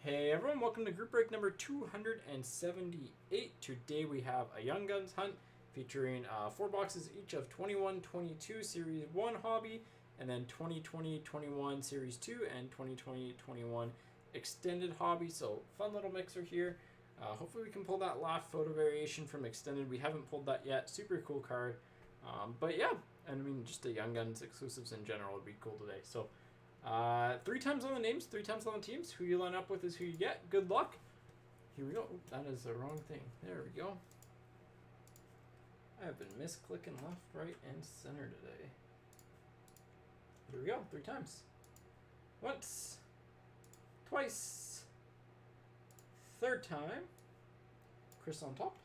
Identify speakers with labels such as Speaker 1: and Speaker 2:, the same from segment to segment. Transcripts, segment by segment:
Speaker 1: Hey everyone, welcome to group break number 278. Today we have a Young Guns hunt featuring 4 boxes each of 21-22 Series 1 Hobby, and then 2020-21 Series 2 and 2020-21 Extended Hobby. So fun little mixer here. Hopefully we can pull that last photo variation from Extended. We haven't pulled that yet. Super cool card. But yeah, and I mean just the Young Guns exclusives in general would be cool today. So 3 times on the names, 3 times on the teams. Who you line up with is who you get. Good luck. Here we go. Oop, that is the wrong thing. There we go. I have been misclicking left, right, and center today. Here we go. 3 times. Once. Twice. 3rd time. Chris on top.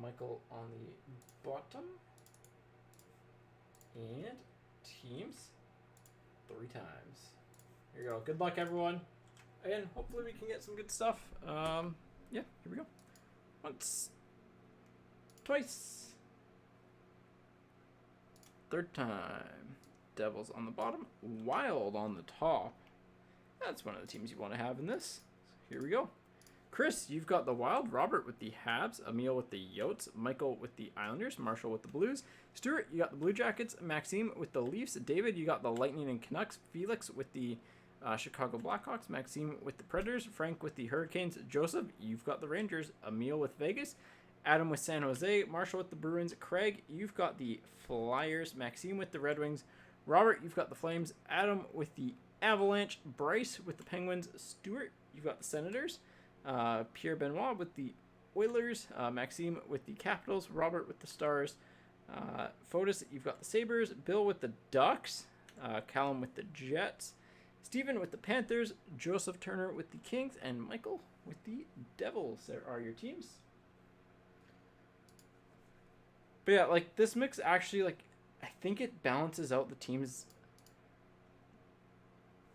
Speaker 1: Michael on the bottom. And teams. 3 times. Here you go. Good luck, everyone. And hopefully we can get some good stuff. Yeah, here we go. Once. Twice. 3rd time. Devils on the bottom. Wild on the top. That's one of the teams you want to have in this. So here we go. Chris, you've got the Wild, Robert with the Habs, Emil with the Yotes, Michael with the Islanders, Marshall with the Blues, Stuart, you got the Blue Jackets, Maxime with the Leafs, David, you got the Lightning and Canucks, Felix with the Chicago Blackhawks, Maxime with the Predators, Frank with the Hurricanes, Joseph, you've got the Rangers, Emil with Vegas, Adam with San Jose, Marshall with the Bruins, Craig, you've got the Flyers, Maxime with the Red Wings, Robert, you've got the Flames, Adam with the Avalanche, Bryce with the Penguins, Stuart, you've got the Senators, Pierre Benoit with the Oilers, Maxime with the Capitals, Robert with the Stars, Fotis, you've got the Sabres, Bill with the Ducks, Callum with the Jets, Steven with the Panthers, Joseph Turner with the Kings, and Michael with the Devils. There are your teams. But yeah, like this mix actually, like I think it balances out the teams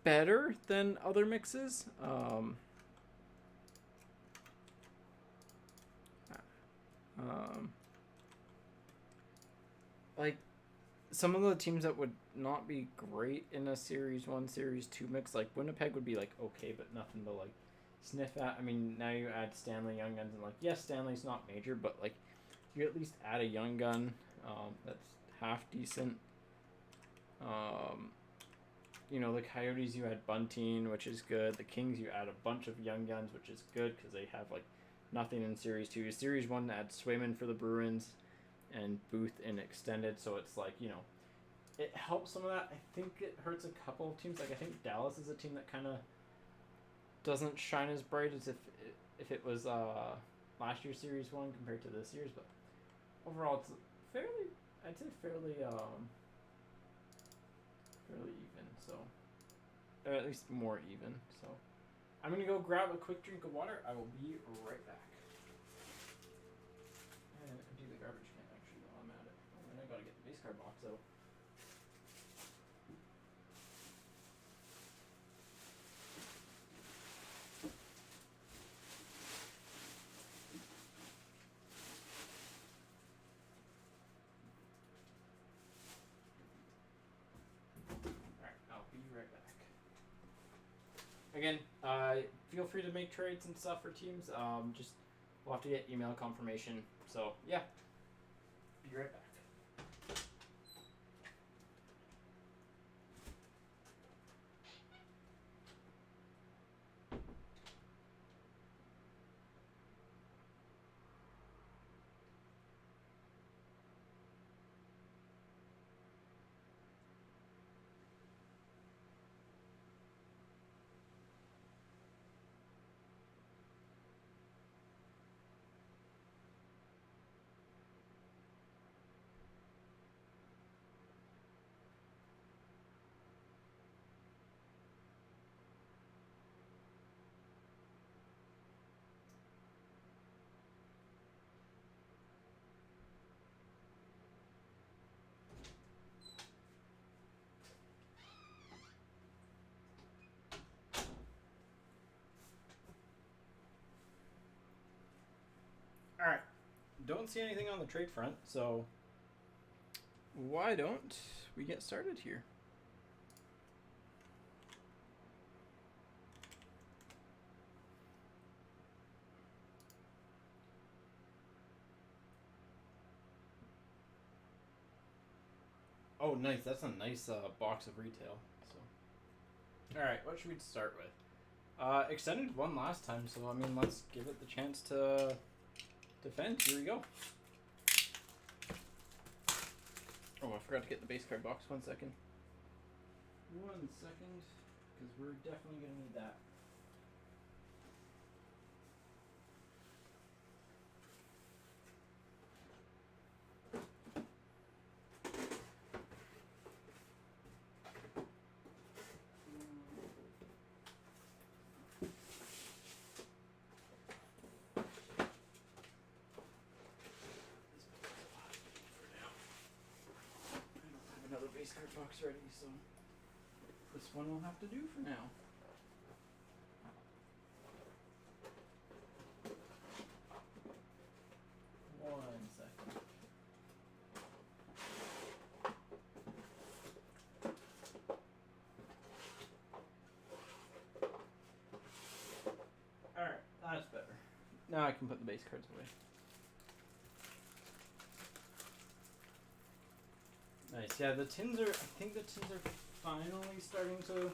Speaker 1: better than other mixes. Like some of the teams that would not be great in a Series 1, Series 2 mix, like Winnipeg would be like okay, but nothing to like sniff at. I mean, now you add Stanley Young Guns, and like yes, Stanley's not major, but like you at least add a Young Gun that's half decent. You know, the Coyotes, you add Bunting, which is good. The Kings, you add a bunch of Young Guns, which is good because they have like nothing in Series 2. Series 1 adds Swayman for the Bruins and Booth in Extended, so it's like, you know, it helps some of that. I think it hurts a couple of teams. Like, I think Dallas is a team that kind of doesn't shine as bright as if it was last year's Series 1 compared to this year's, but overall it's fairly, I'd say fairly even, so, or at least more even, so. I'm going to go grab a quick drink of water. I will be right back. And empty the garbage can, actually, while I'm at it. Oh, and I got to get the base card box out. Alright, I'll be right back. Again, feel free to make trades and stuff for teams. Just we'll have to get email confirmation. So yeah, be right back. Alright, don't see anything on the trade front, so why don't we get started here? Oh, nice. That's a nice box of retail. So, all right. What should we start with? Extended one last time, so I mean, let's give it the chance to defend. Here we go. Oh, I forgot to get the base card box. 1 second. 1 second, because we're definitely gonna need that. Another base card box ready, so this one will have to do for now. One second. Alright, that's better. Now I can put the base cards away. Nice. Yeah, the tins are. I think the tins are finally starting to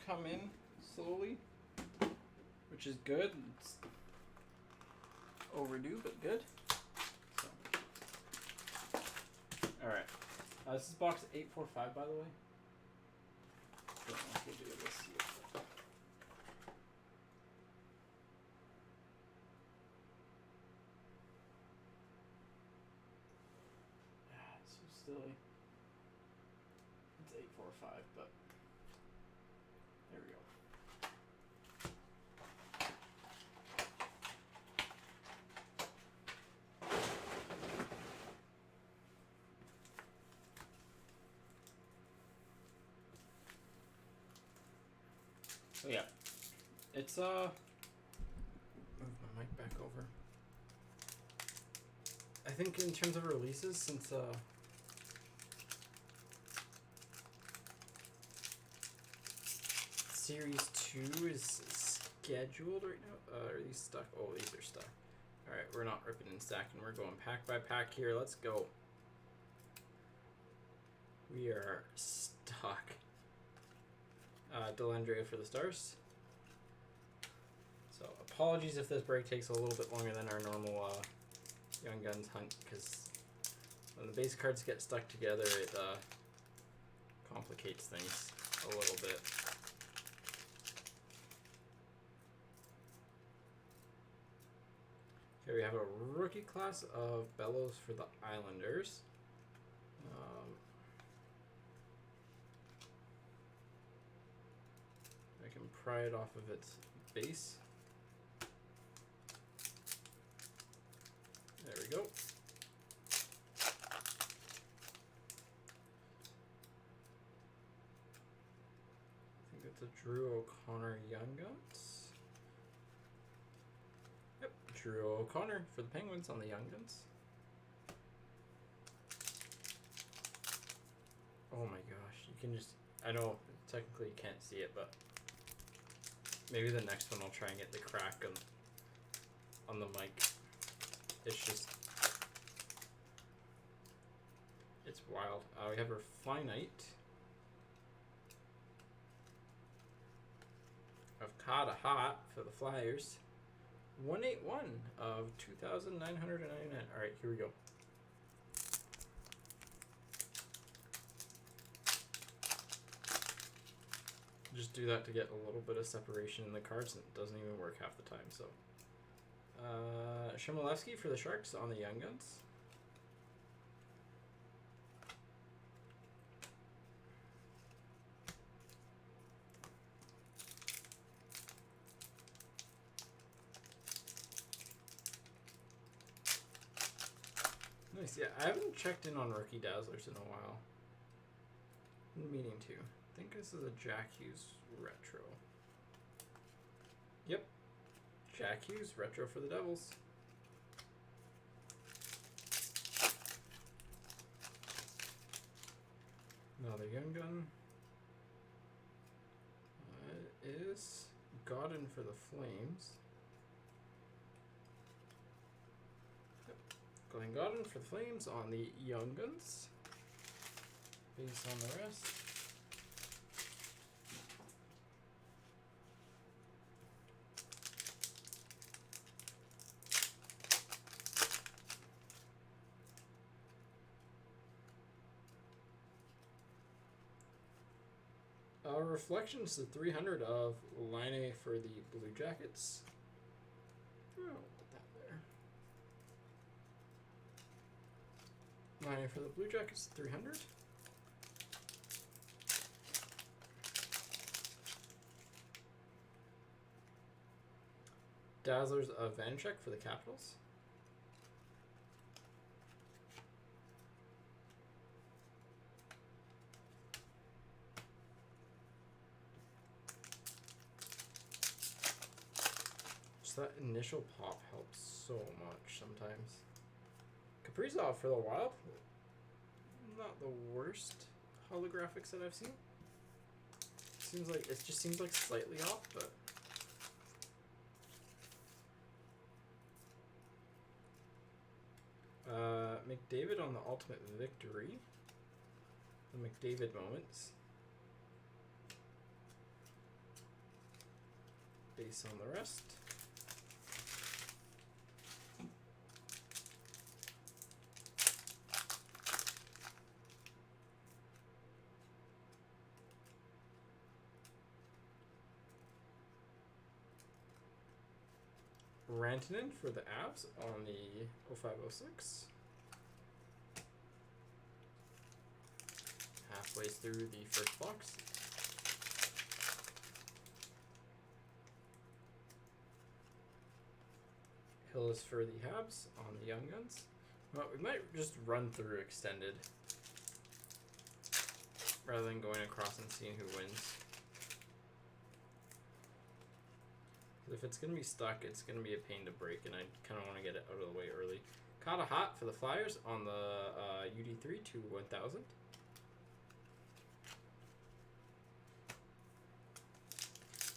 Speaker 1: come in slowly, which is good. It's overdue, but good. So. All right. This is box 845, by the way. Don't know if we'll be able to see it. Silly. It's 845, but there we go. So yeah, it's move my mic back over. I think in terms of releases, since Series 2 is scheduled right now. Are these stuck? Oh, these are stuck. Alright, we're not ripping and stacking. We're going pack by pack here. Let's go. We are stuck. Delendrea for the Stars. So, apologies if this break takes a little bit longer than our normal Young Guns hunt, because when the base cards get stuck together, it complicates things a little bit. Okay, we have a rookie class of Bellows for the Islanders. I can pry it off of its base. There we go. I think it's a Drew O'Connor Young Guns. Yep, Drew O'Connor for the Penguins on the Young Guns. Oh my gosh, you can just, I know technically you can't see it, but maybe the next one I'll try and get the crack on the mic. It's just, it's wild. We have our Finite of Carter Hart for the Flyers. 181 of 2,999. All right, here we go. Just do that to get a little bit of separation in the cards, and it doesn't even work half the time. So, Shimolevsky for the Sharks on the Young Guns. Nice. Yeah, I haven't checked in on Rookie Dazzlers in a while. Been meaning to. I think this is a Jack Hughes retro. Yep. Jack Hughes retro for the Devils. Another Young Gun. It is Godin for the Flames. Yep. Glenn Godden for the Flames on the Young Guns. Base on the rest. Reflections to 300 of Line for the Blue Jackets. Oh, I'll put that there. Line for the Blue Jackets, 300. Dazzlers of Vanchek for the Capitals. That initial pop helps so much sometimes. Kaprizov for the Wild. Not the worst holographics that I've seen. It just seems like slightly off, but McDavid on the Ultimate Victory. The McDavid moments. Base on the rest. Rantanen for the Avs on the 0506. Halfway through the first box. Hillis for the Habs on the Young Guns. Well, we might just run through extended rather than going across and seeing who wins. If it's going to be stuck, it's going to be a pain to break, and I kind of want to get it out of the way early. Caught a hot for the Flyers on the UD3 to 1000.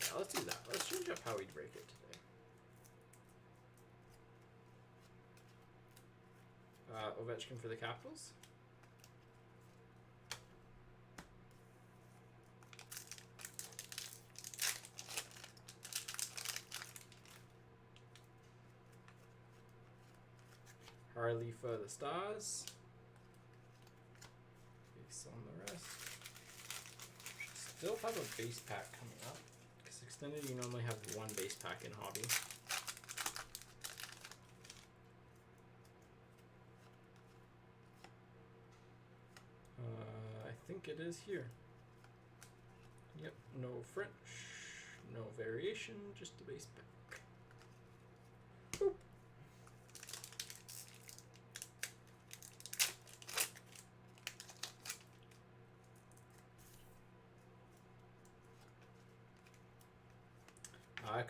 Speaker 1: Yeah, let's do that. Let's change up how we break it today. Ovechkin for the Capitals. Harley for the Stars. Base on the rest. Still have a base pack coming up. Because extended, you normally have one base pack in Hobby. I think it is here. Yep, no French, no variation, just a base pack. Boop.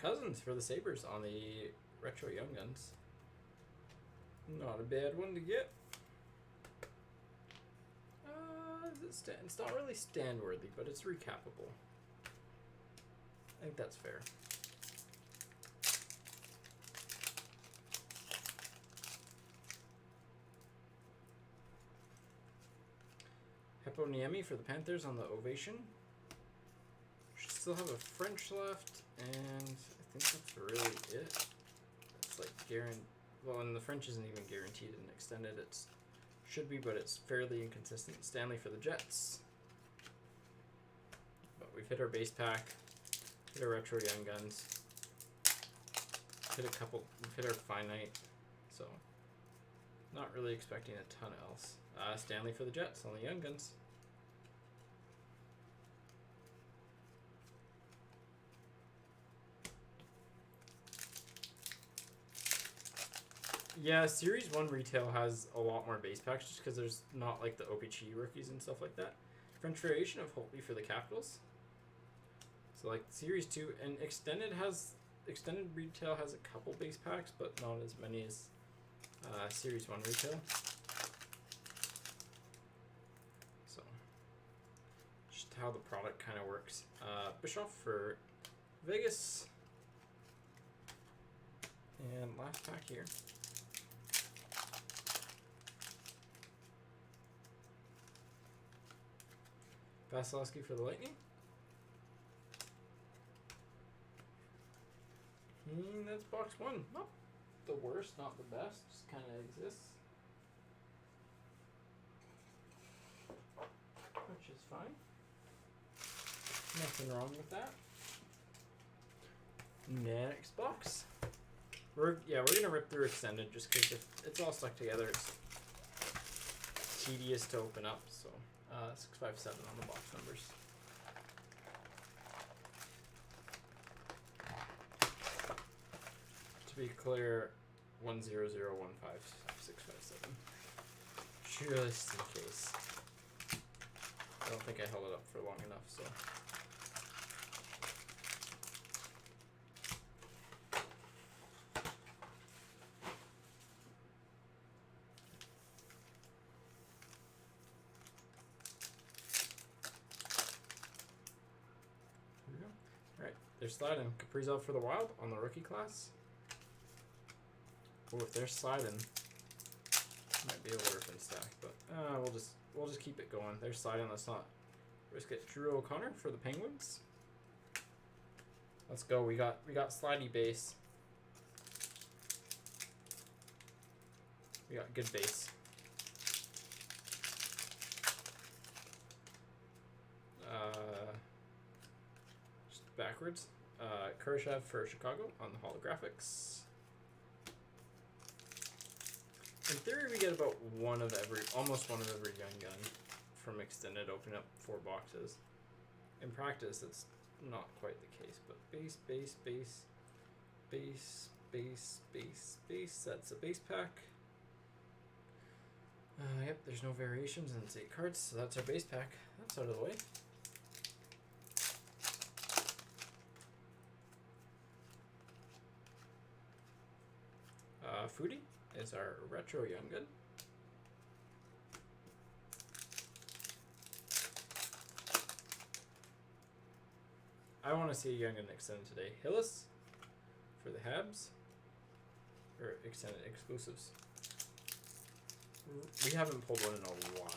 Speaker 1: Cousins for the Sabres on the Retro Young Guns. Not a bad one to get. It's not really stand worthy, but it's recappable. I think that's fair. Heponiemi for the Panthers on the Ovation. Should still have a French left, and I think that's really it. It's like guaranteed. Well, and the French isn't even guaranteed and extended. It's should be, but it's fairly inconsistent. Stanley for the Jets. But we've hit our base pack, hit our Retro Young Guns, hit a couple, we've hit our Finite, so not really expecting a ton else. Stanley for the Jets on the Young Guns. Yeah, Series 1 retail has a lot more base packs just because there's not like the OPG rookies and stuff like that. French variation of Holtby for the Capitals. So like Series 2 and extended retail has a couple base packs, but not as many as Series 1 retail. So just how the product kind of works. Bischoff for Vegas. And last pack here. Vasilevsky for the Lightning. And that's box 1. Not the worst, not the best, just kind of exists. Which is fine. Nothing wrong with that. Next box. We're gonna rip through extended just because if it's all stuck together, it's tedious to open up. So 657 on the box numbers. To be clear, 100155657. Just in case. I don't think I held it up for long enough, so. Here we go. Alright, they're sliding. Kaprizov for the Wild on the rookie class. Oh, if they're sliding, might be a orphan stack, but we'll just keep it going. They're sliding. Let's not risk it. Drew O'Connor for the Penguins. Let's go. We got slidey base. We got good base. Just backwards. Kurashev for Chicago on the holographics. In theory, we get about almost one of every young gun from extended, opening up 4 boxes. In practice, it's not quite the case, but base, base, base, base, base, base, base. That's a base pack. Yep, there's no variations, and it's 8 cards, so that's our base pack. That's out of the way. Foodie is our retro young gun. I want to see a young gun extended today. Hillis for the Habs, or extended exclusives. We haven't pulled one in a while.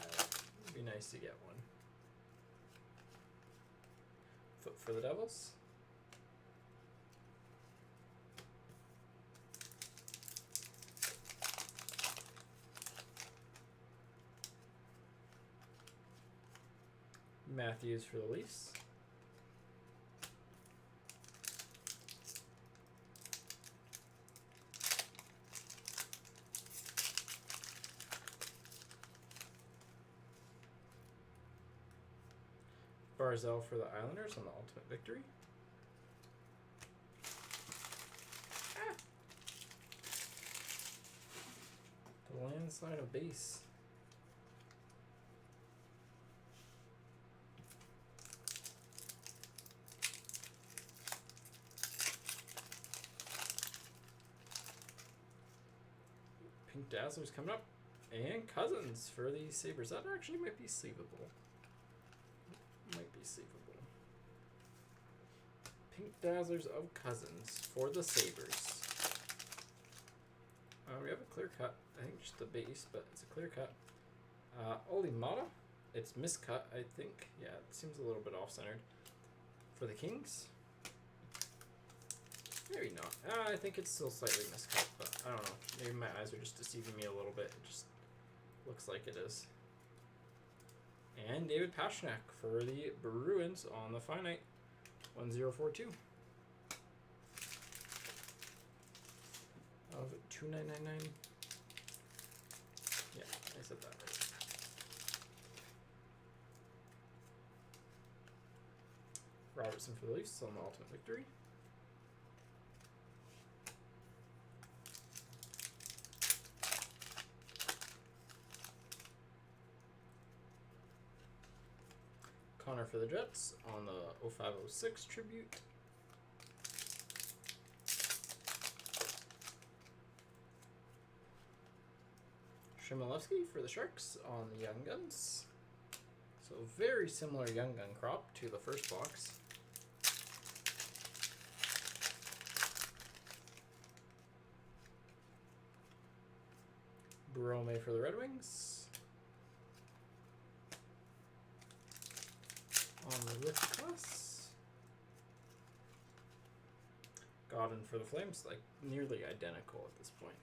Speaker 1: It'd be nice to get one. Foot for the Devils. Matthews for the Leafs. Barzell for the Islanders on the Ultimate Victory. The landslide of base. Pink Dazzler's coming up. And Cousins for the Sabres. That actually might be sleevable. Might be sleevable. Pink Dazzlers of Cousins for the Sabres. We have a clear cut. I think just the base, but it's a clear cut. Olimata. It's miscut, I think. Yeah, it seems a little bit off-centered. For the Kings. Maybe not. I think it's still slightly miscut, but I don't know. Maybe my eyes are just deceiving me a little bit. It just looks like it is. And David Pastrnak for the Bruins on the finite. 1042. Of 2999. Yeah, I said that right. Robertson for the Leafs on the Ultimate Victory. Connor for the Jets on the 0506 Tribute. Shimilevsky for the Sharks on the Young Guns. So very similar Young Gun crop to the first box. Brome for the Red Wings. Godin for the Flames, like nearly identical at this point.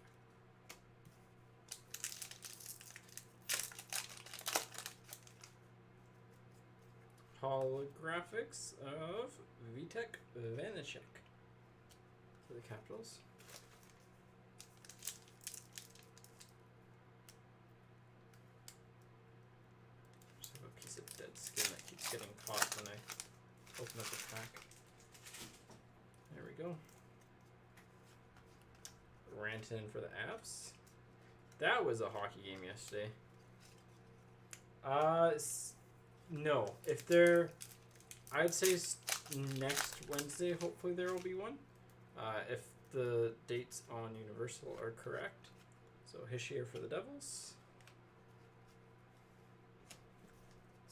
Speaker 1: Holographics of Vitek Vanacek for the Capitals. Just have a piece of dead skin that keeps getting caught when I open up the pack. There we go. Rantanen for the Avs. That was a hockey game yesterday. No. If they're, I'd say next Wednesday, hopefully there will be one. If the dates on Universal are correct. So Hischier for the Devils.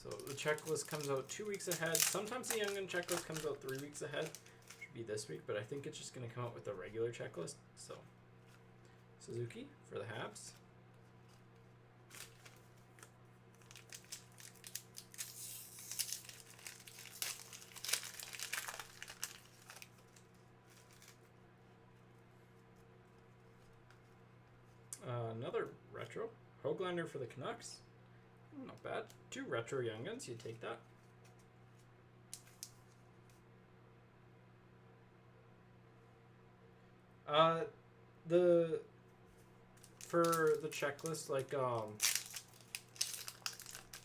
Speaker 1: So the checklist comes out 2 weeks ahead. Sometimes the Young Gun checklist comes out 3 weeks ahead. Should be this week, but I think it's just going to come out with the regular checklist. So Suzuki for the Habs. Another retro. Hoglander for the Canucks. Not bad. 2 retro Young Guns. You take that. For the checklist, like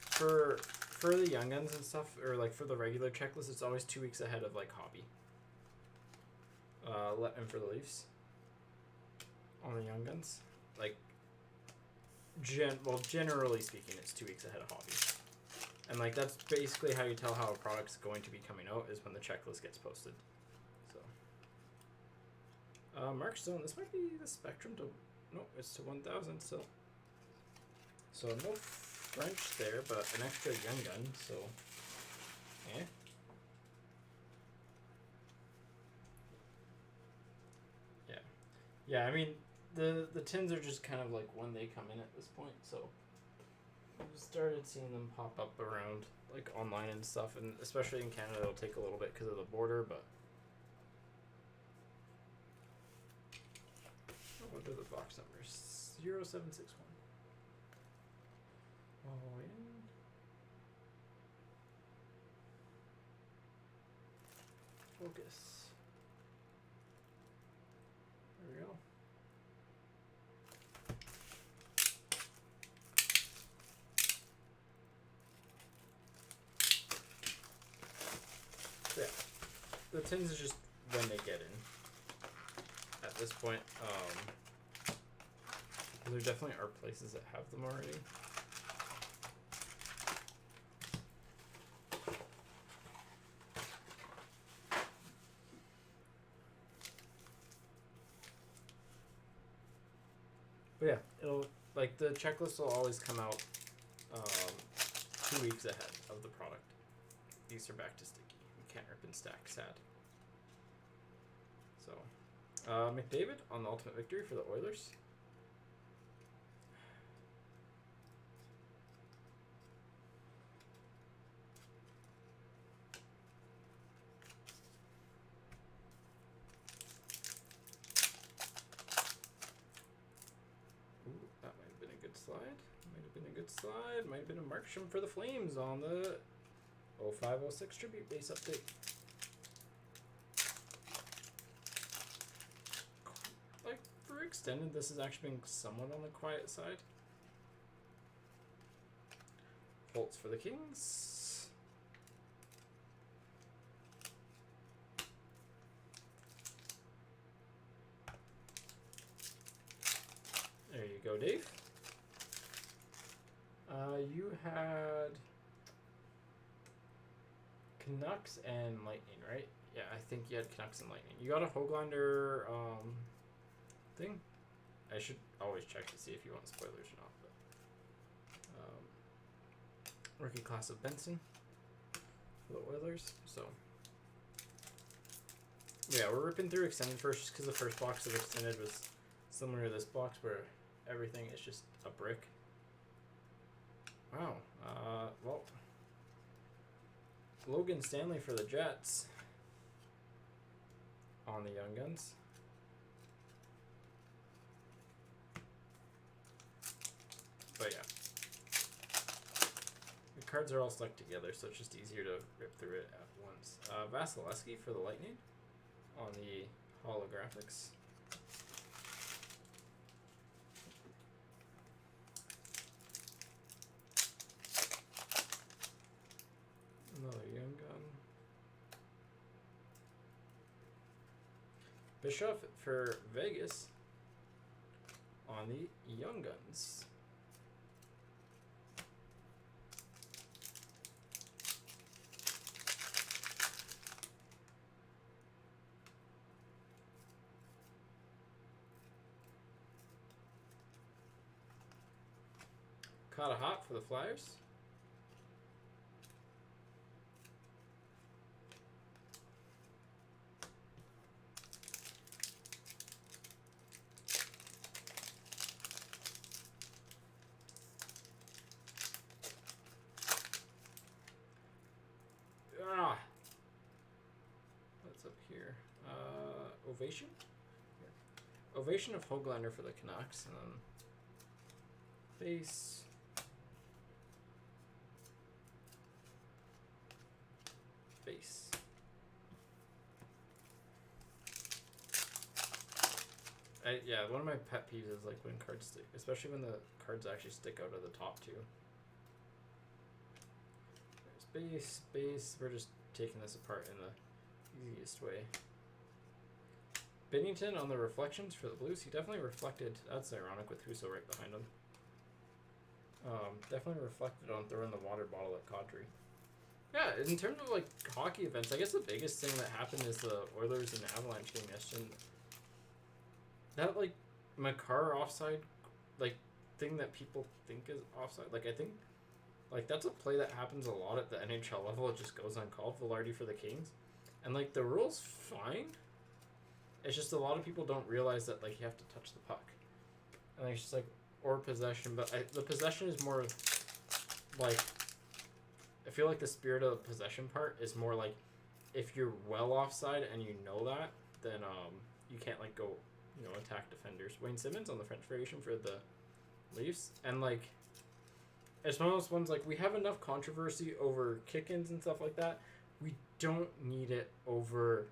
Speaker 1: for the Young Guns and stuff, or like for the regular checklist, it's always 2 weeks ahead of like Hobby. And for the Leafs on the Young Guns, like generally speaking, it's 2 weeks ahead of Hobby, and like that's basically how you tell how a product's going to be coming out is when the checklist gets posted. So Mark Stone, this might be the Spectrum to, no, it's to 1000 still. So no French there, but an extra Young Gun, so yeah. Yeah, I mean, the tins are just kind of like when they come in at this point, so I've started seeing them pop up around, like, online and stuff, and especially in Canada, it'll take a little bit because of the border, but... Oh, what are the box numbers? 0761. Oh, in. Focus. There we go. Yeah, the tins is just when they get in. At this point, there definitely are places that have them already. But yeah, it'll, like, the checklist will always come out 2 weeks ahead of the product. These are back to sticky. You can't rip and stack, sad. So, McDavid on the ultimate victory for the Oilers. Ooh, that might have been a good slide. Might have been a good slide. Might have been a Markstrom for the Flames on the 0506 Tribute Base update. Like, for extended, this has actually been somewhat on the quiet side. Holtz for the Kings. There you go, Dave. You had Canucks and Lightning, right? Yeah, I think you had Canucks and Lightning. You got a Hoglander thing? I should always check to see if you want spoilers or not. But rookie class of Benson for the Oilers. So yeah, we're ripping through extended first just because the first box of extended was similar to this box where everything is just a brick. Wow. Well, Logan Stanley for the Jets. on the Young Guns. But yeah. The cards are all stuck together, so it's just easier to rip through it at once. Vasilevsky for the Lightning on the holographics. Another Young Gun. Bischoff for Vegas on the Young Guns. Caught a hot for the Flyers. Ah, what's up here? Ovation. Here. Ovation of Hoglander for the Canucks, and then face. Face. Yeah, one of my pet peeves is like when cards stick, especially when the cards actually stick out of the top two. There's base, base. We're just taking this apart in the easiest way. Binnington on the reflections for the Blues. He definitely reflected. That's ironic with Husso right behind him. Definitely reflected on throwing the water bottle at Kadri. Yeah, in terms of like hockey events, I guess the biggest thing that happened is the Oilers and Avalanche game yesterday. That like Makar offside, like thing that people think is offside. Like I think, like that's a play that happens a lot at the NHL level. It just goes uncalled. Velarde for the Kings, and like the rule's fine. It's just a lot of people don't realize that like you have to touch the puck, and it's just like or possession. But the possession is more like. I feel like the spirit of the possession part is more like if you're well offside and you know that, then you can't like go, you know, attack defenders. Wayne Simmons on the French variation for the Leafs, and like it's one of those ones like we have enough controversy over kick-ins and stuff like that. We don't need it over.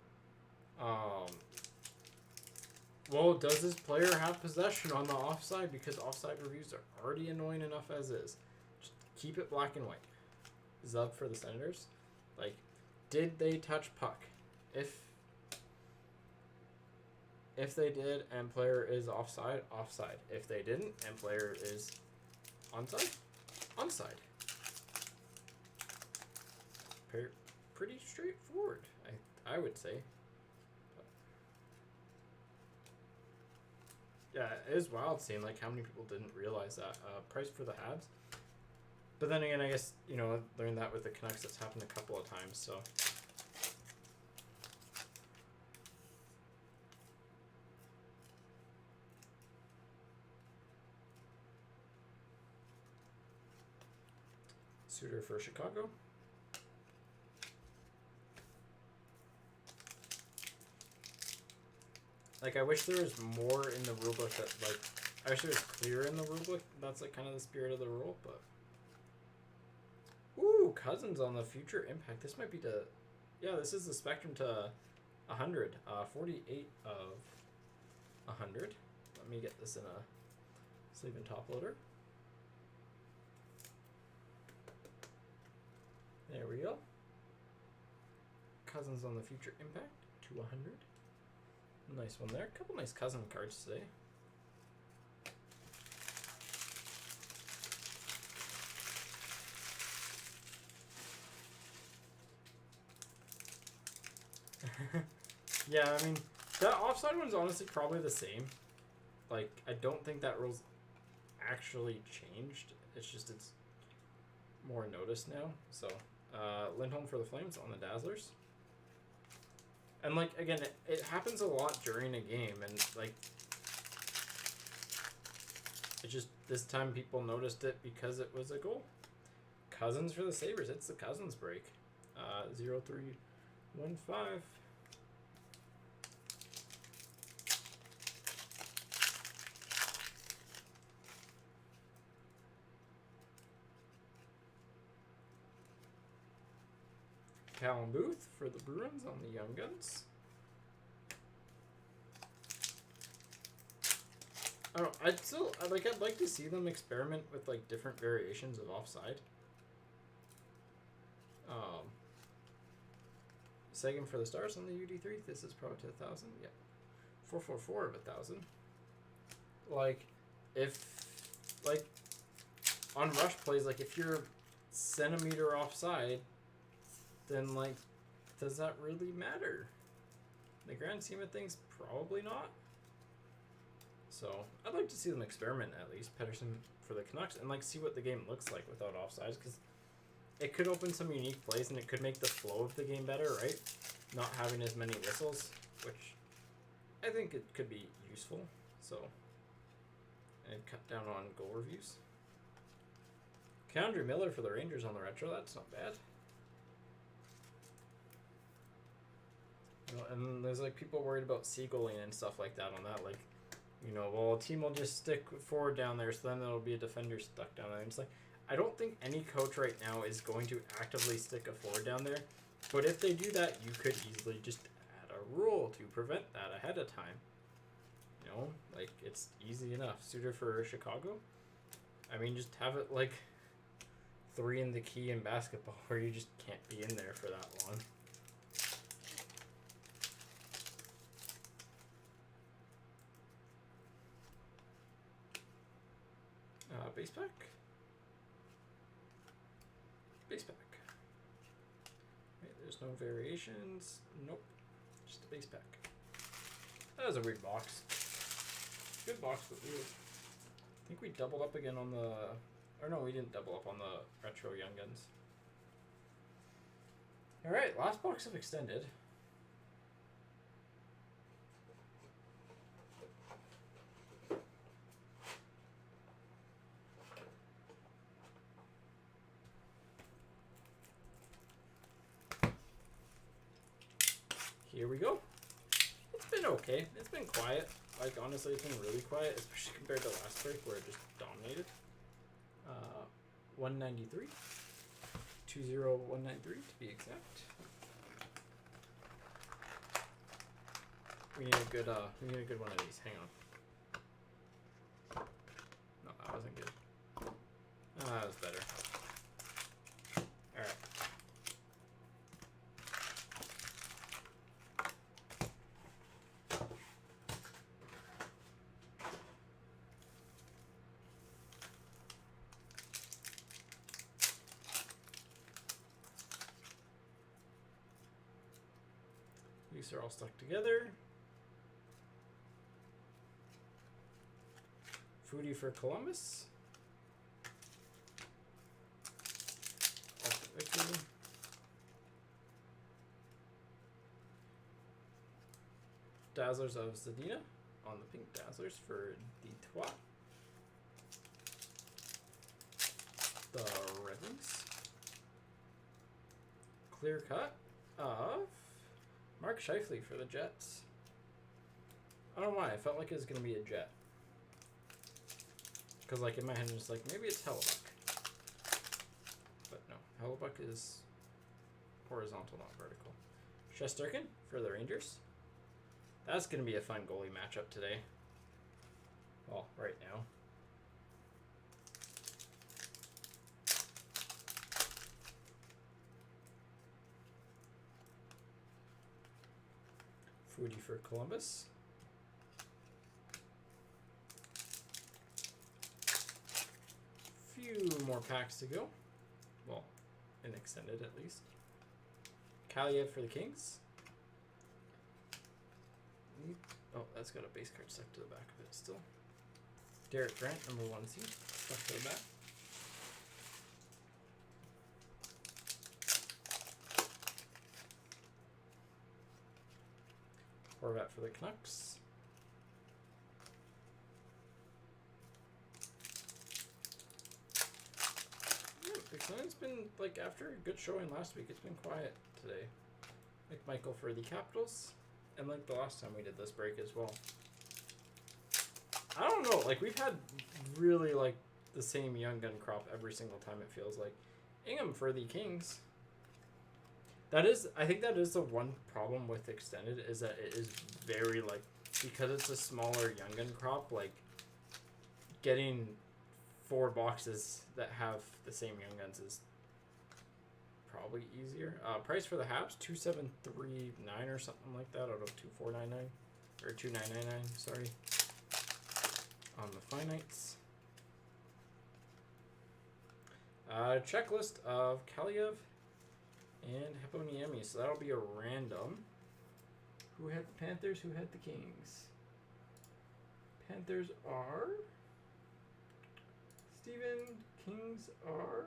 Speaker 1: Well, does this player have possession on the offside? Because offside reviews are already annoying enough as is. Just keep it black and white. Zub for the Senators. Like, did they touch puck? If they did and player is offside, offside. If they didn't and player is onside, onside. Pretty straightforward, I would say. But yeah, it is wild seeing like how many people didn't realize that. Price for the Habs. But then again, I guess, you know, learned that with the Canucks, that's happened a couple of times, so. Suter for Chicago. Like, I wish there was more in the rulebook that, like, I wish it was clear in the rulebook. That's, like, kind of the spirit of the rule, but. Ooh, Cousins on the future impact. This might be the, yeah, this is the Spectrum to 100. 48 of 100. Let me get this in a sleeve and top loader. There we go. Cousins on the future impact to 100. Nice one there. A couple nice Cousin cards today. Yeah, I mean, that offside one's honestly probably the same. Like, I don't think that rule's actually changed. It's just it's more noticed now. So, Lindholm for the Flames on the Dazzlers. And, like, again, it happens a lot during a game. And, like, it just, this time people noticed it because it was a goal. Cousins for the Sabres. It's the Cousins break. 0315. Callum Booth for the Bruins on the Young Guns. I don't know, I'd like to see them experiment with like different variations of offside. Second for the Stars on the UD3. This is Pro to 1,000. Yep. 444 of 1,000. Like, if like on rush plays, like if you're centimeter offside, then like, does that really matter? In the grand scheme of things, probably not. So I'd like to see them experiment at least, Pettersson for the Canucks, and like see what the game looks like without offsides, because it could open some unique plays and it could make the flow of the game better, right? Not having as many whistles, which I think it could be useful. So, and cut down on goal reviews. K'Andre Miller for the Rangers on the retro. That's not bad. You know, and there's like people worried about seagoaling and stuff like that on that. Like, you know, well, a team will just stick forward down there, so then there'll be a defender stuck down there. And it's like, I don't think any coach right now is going to actively stick a forward down there. But if they do that, you could easily just add a rule to prevent that ahead of time. You know, like, it's easy enough. Suitor for Chicago? I mean, just have it like 3 in the key in basketball where you just can't be in there for that long. Base pack? Base pack. Wait, there's no variations. Nope. Just a base pack. That was a weird box. Good box, but weird. I think we doubled up again on the... Or no, we didn't double up on the retro Young Guns. Alright, last box of Extended. Here we go. It's been okay. It's been quiet. Like, honestly, it's been really quiet, especially compared to last break where it just dominated. 193. 20193 to be exact. We need a good one of these. Hang on. No, that wasn't good. That was better. Alright. These are all stuck together. Foodie for Columbus. Ultimate Victory. Dazzlers of Zadina on the pink Dazzlers for Detroit. The Red Wings. Clear cut of Mark Scheifele for the Jets. I don't know why, I felt like it was going to be a Jet. Because, like, in my head, it's like, maybe it's Hellebuck. But no, Hellebuck is horizontal, not vertical. Shesterkin for the Rangers. That's going to be a fun goalie matchup today. Well, right now. Foodie for Columbus. Few more packs to go. Well, in Extended at least. Kaliev for the Kings. Oh, that's got a base card stuck to the back of it still. Derek Grant, number 1 seed, stuck to the back. Horvat for the Canucks. Yeah, Extended's been, like, after a good showing last week, it's been quiet today. McMichael for the Capitals. And like the last time we did this break as well. I don't know, like we've had really like the same Young Gun crop every single time it feels like. Ingham for the Kings. I think that is the one problem with extended is that it is very like because it's a smaller Young Gun crop. Like getting 4 boxes that have the same Young Guns is probably easier. Price for the Habs 2739 or something like that out of 2499 or 2999. Sorry. On the Finites. Checklist of Kaliev and Heponiemi. So that'll be a random. Who had the Panthers? Who had the Kings? Panthers are Steven. Kings are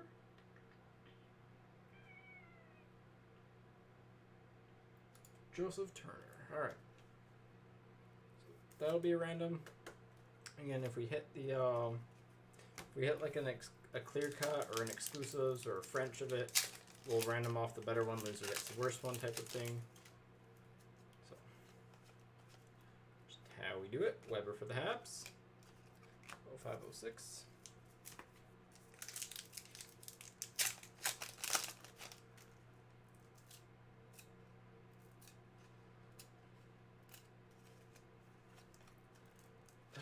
Speaker 1: Joseph Turner. Alright. So that'll be a random. Again, if we hit the if we hit like a clear cut or an exclusives or a French of it, we'll random off the better one, loser gets the worst one type of thing. So just how we do it. Weber for the Habs. 0506.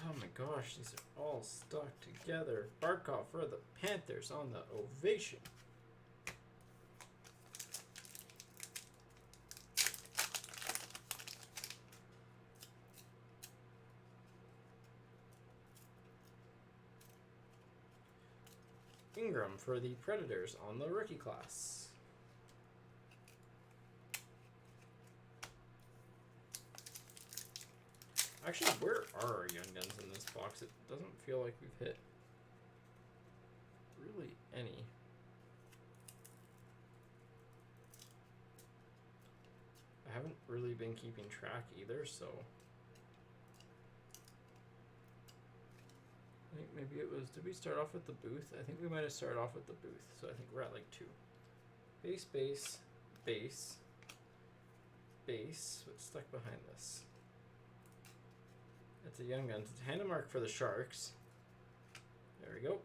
Speaker 1: Oh my gosh, these are all stuck together. Barkov for the Panthers on the Ovation. Ingram for the Predators on the rookie class. Actually, where are our Young Guns in this box? It doesn't feel like we've hit really any. I haven't really been keeping track either, so I think maybe it was, did we start off with the booth? I think we might have started off with the booth, so I think we're at like 2. Base, base, base, base. What's stuck behind this? It's a Young Guns. It's a Hannah Mark for the Sharks. There we go.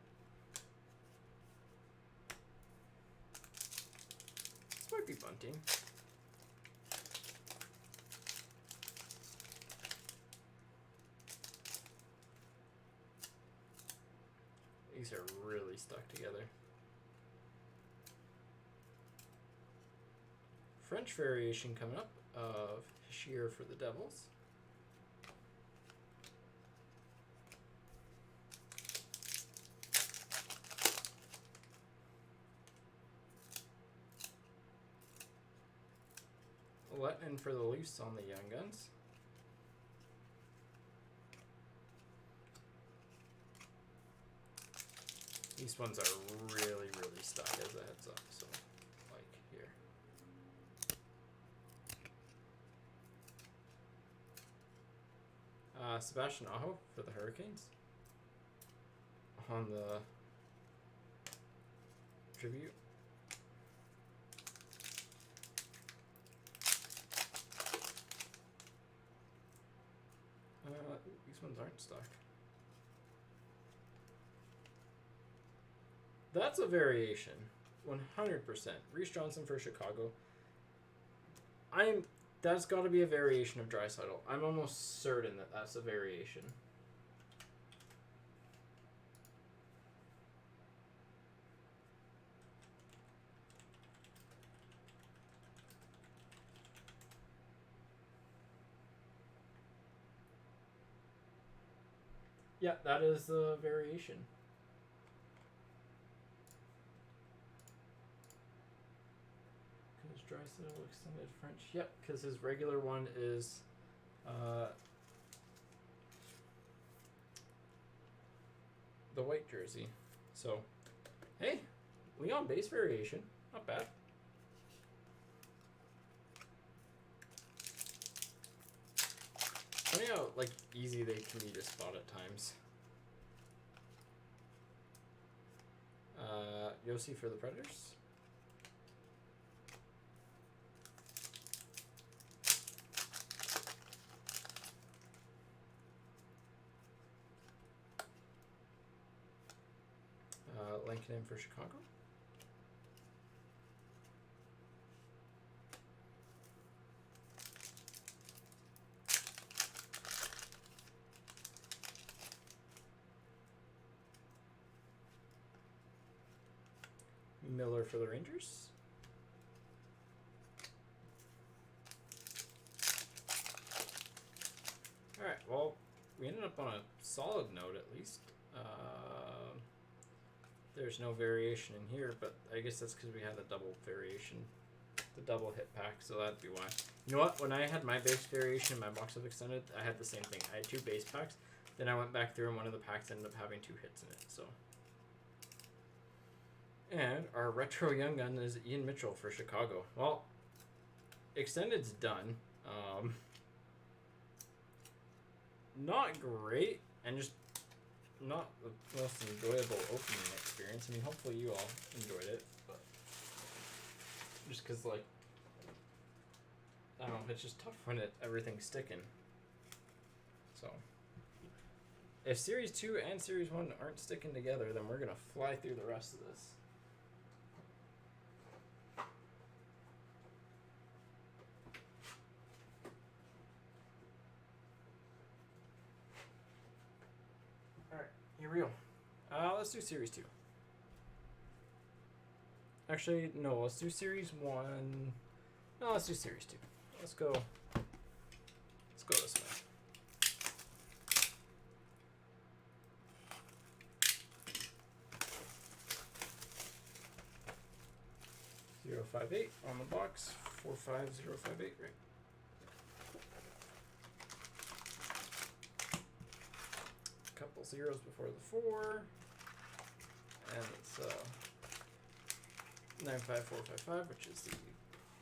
Speaker 1: This might be Bunting. These are really stuck together. French variation coming up of Shear for the Devils. Letton for the Leafs on the Young Guns. These ones are really, really stuck as a heads up, so like here. Sebastian Aho for the Hurricanes on the tribute. These ones aren't stuck. That's a variation. 100%. Reese Johnson for Chicago. That's got to be a variation of Draisaitl. I'm almost certain that that's a variation. Yeah, that is the variation. Because Draisaitl extended French. Yep, because his regular one is the white jersey. So, hey, Leon base variation. Not bad. Funny how like easy they can be to spot at times. Yossi for the Predators. Lankinen for Chicago. Miller for the Rangers. Alright, well, we ended up on a solid note at least. There's no variation in here, but I guess that's because we had the double variation, the double hit pack, so that'd be why. You know what? When I had my base variation in my box of extended, I had the same thing. I had 2 base packs, then I went back through and one of the packs ended up having 2 hits in it, so. And our retro young gun is Ian Mitchell for Chicago. Well, extended's done. Not great, and just not the most enjoyable opening experience. I mean, hopefully you all enjoyed it, but just because, like, I don't know, it's just tough when everything's sticking. So, if Series 2 and Series 1 aren't sticking together, then we're going to fly through the rest of this. Alright, here we go. Let's do Series 2. Actually, no, let's do Series 1. No, let's do Series 2. Let's go this way. Zero 58 on the box, 45058, right? Couple zeros before the 4, and it's 95455, which is the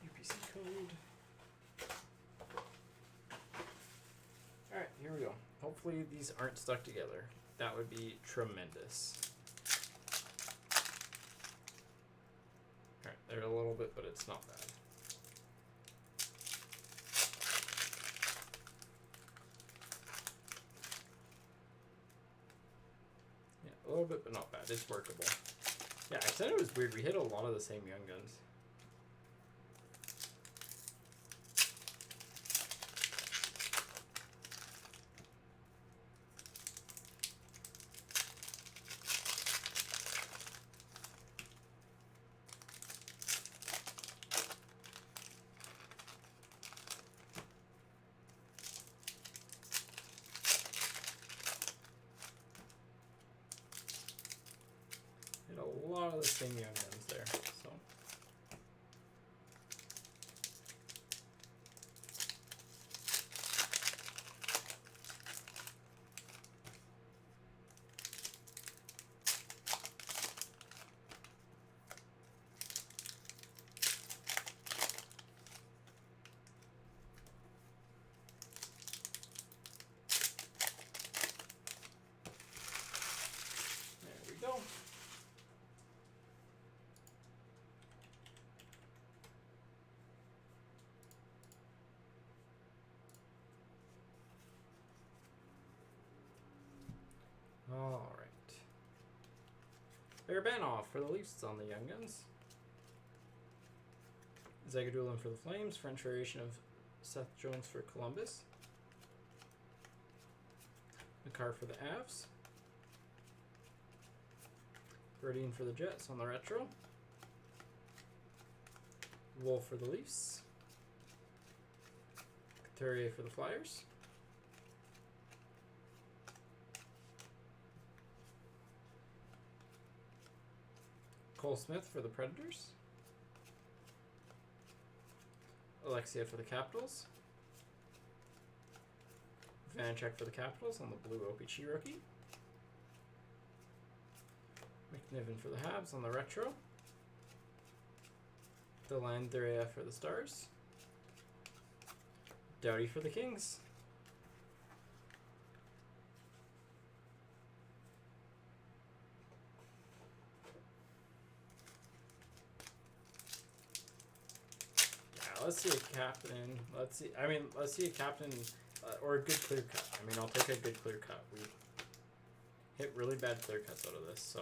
Speaker 1: UPC code. Alright, here we go. Hopefully these aren't stuck together. That would be tremendous. Alright, they're a little bit, but it's not bad. Yeah, a little bit, but not bad. It's workable. Yeah, I said it was weird. We hit a lot of the same young guns. A lot of the same young guns there, so. There we go. All right. Barabanov for the Leafs on the Young Guns. Zagadulin for the Flames. French variation of Seth Jones for Columbus. Makar for the Avs. Brodin for the Jets on the retro. Wolf for the Leafs. Couturier for the Flyers. Cole Smith for the Predators. Alexia for the Capitals. Vanacek for the Capitals on the blue OPC rookie. McNiven for the Habs on the retro. Dellandrea for the Stars. Doughty for the Kings. Let's see a captain. Let's see a captain or a good clear cut. I mean, I'll take a good clear cut. We hit really bad clear cuts out of this, so.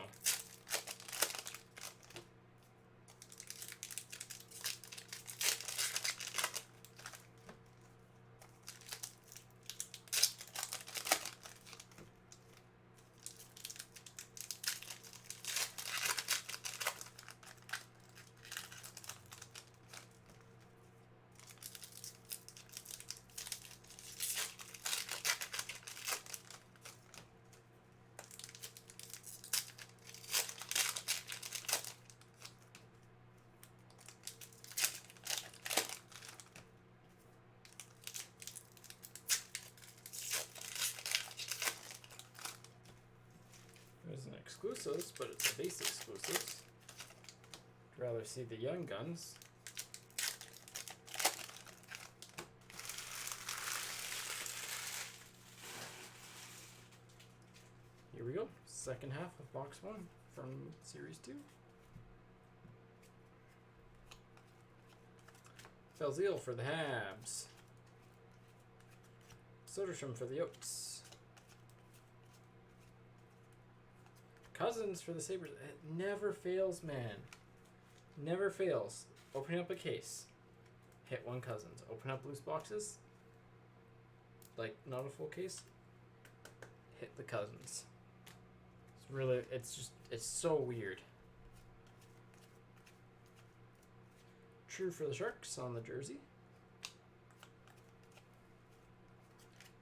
Speaker 1: exclusives, but it's a base exclusives. I'd rather see the young guns. Here we go. Second half of box 1 from Series 2. Belzeal for the Habs. Soderstrom for the Oats. Cousins for the Sabres. It never fails, man. Never fails. Opening up a case. Hit one Cousins. Open up loose boxes. Like, not a full case. Hit the Cousins. It's really, it's so weird. True for the Sharks on the jersey.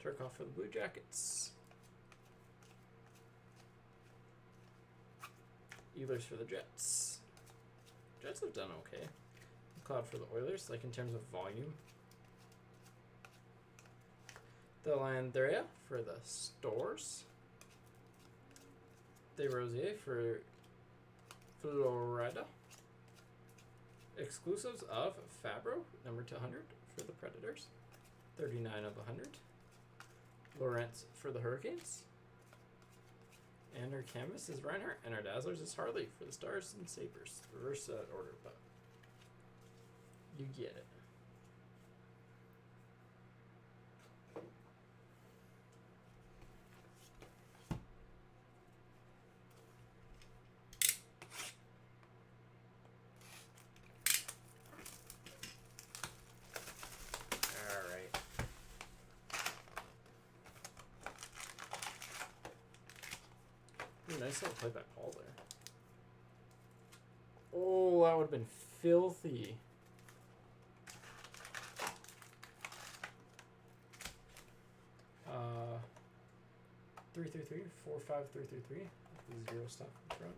Speaker 1: Turcoff for the Blue Jackets. Ehlers for the Jets. Jets have done okay. McLeod for the Oilers, like in terms of volume. Dellandrea for the Stores. DeRosier for Florida. Exclusives of Fabro, number 200 for the Predators. 39 of 100. Lawrence for the Hurricanes. And our canvas is Reinhardt, and our Dazzlers is Harley for the Stars and Sabres. Reverse that order, but you get it. Nice little play by Paul there. Oh, that would have been filthy. Uh, 333, 45333. The 0 stuff in front.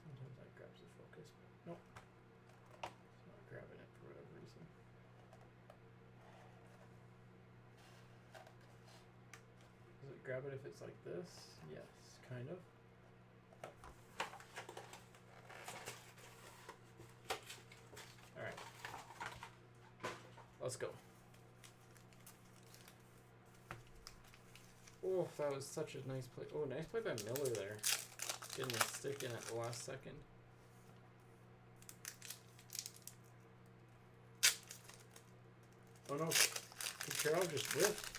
Speaker 1: Sometimes that grabs the focus, but nope. It's not grabbing it for whatever reason. Does it grab it if it's like this? Yes, kind of. Alright. Let's go. Oh, that was such a nice play. Oh, nice play by Miller there. Getting a stick in at the last second. Oh no, Kucherov just whiffed.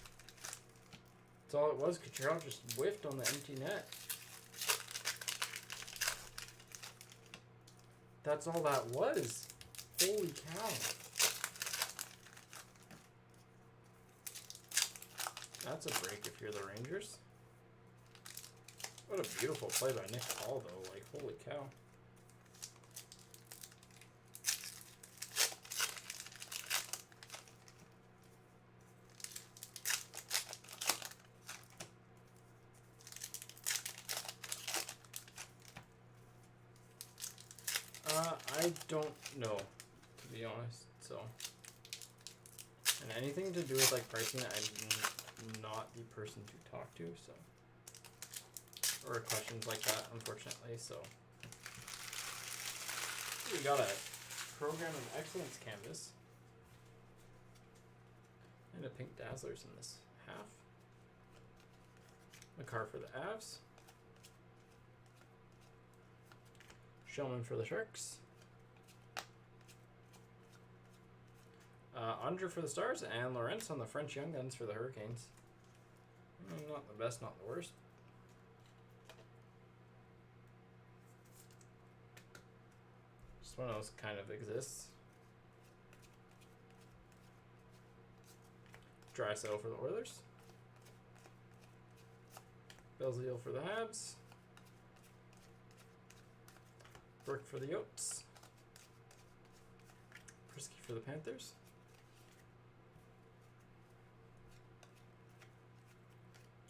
Speaker 1: That's all it was. Kucherov just whiffed on the empty net. That's all that was. Holy cow. That's a break if you're the Rangers. What a beautiful play by Nick Paul, though. Like, holy cow. I don't know, to be honest, so. And anything to do with, like, pricing, I'm not the person to talk to, so. Or questions like that, unfortunately, so. We got a Program of Excellence canvas. And a pink Dazzlers in this half. Makar for the Avs. Shellman for the Sharks. Andre for the Stars, and Lawrence on the French Young Guns for the Hurricanes. Not the best, not the worst. Just one of those kind of exists. Drysdale for the Oilers. Belzeal for the Habs. Burke for the Oats. Prisky for the Panthers.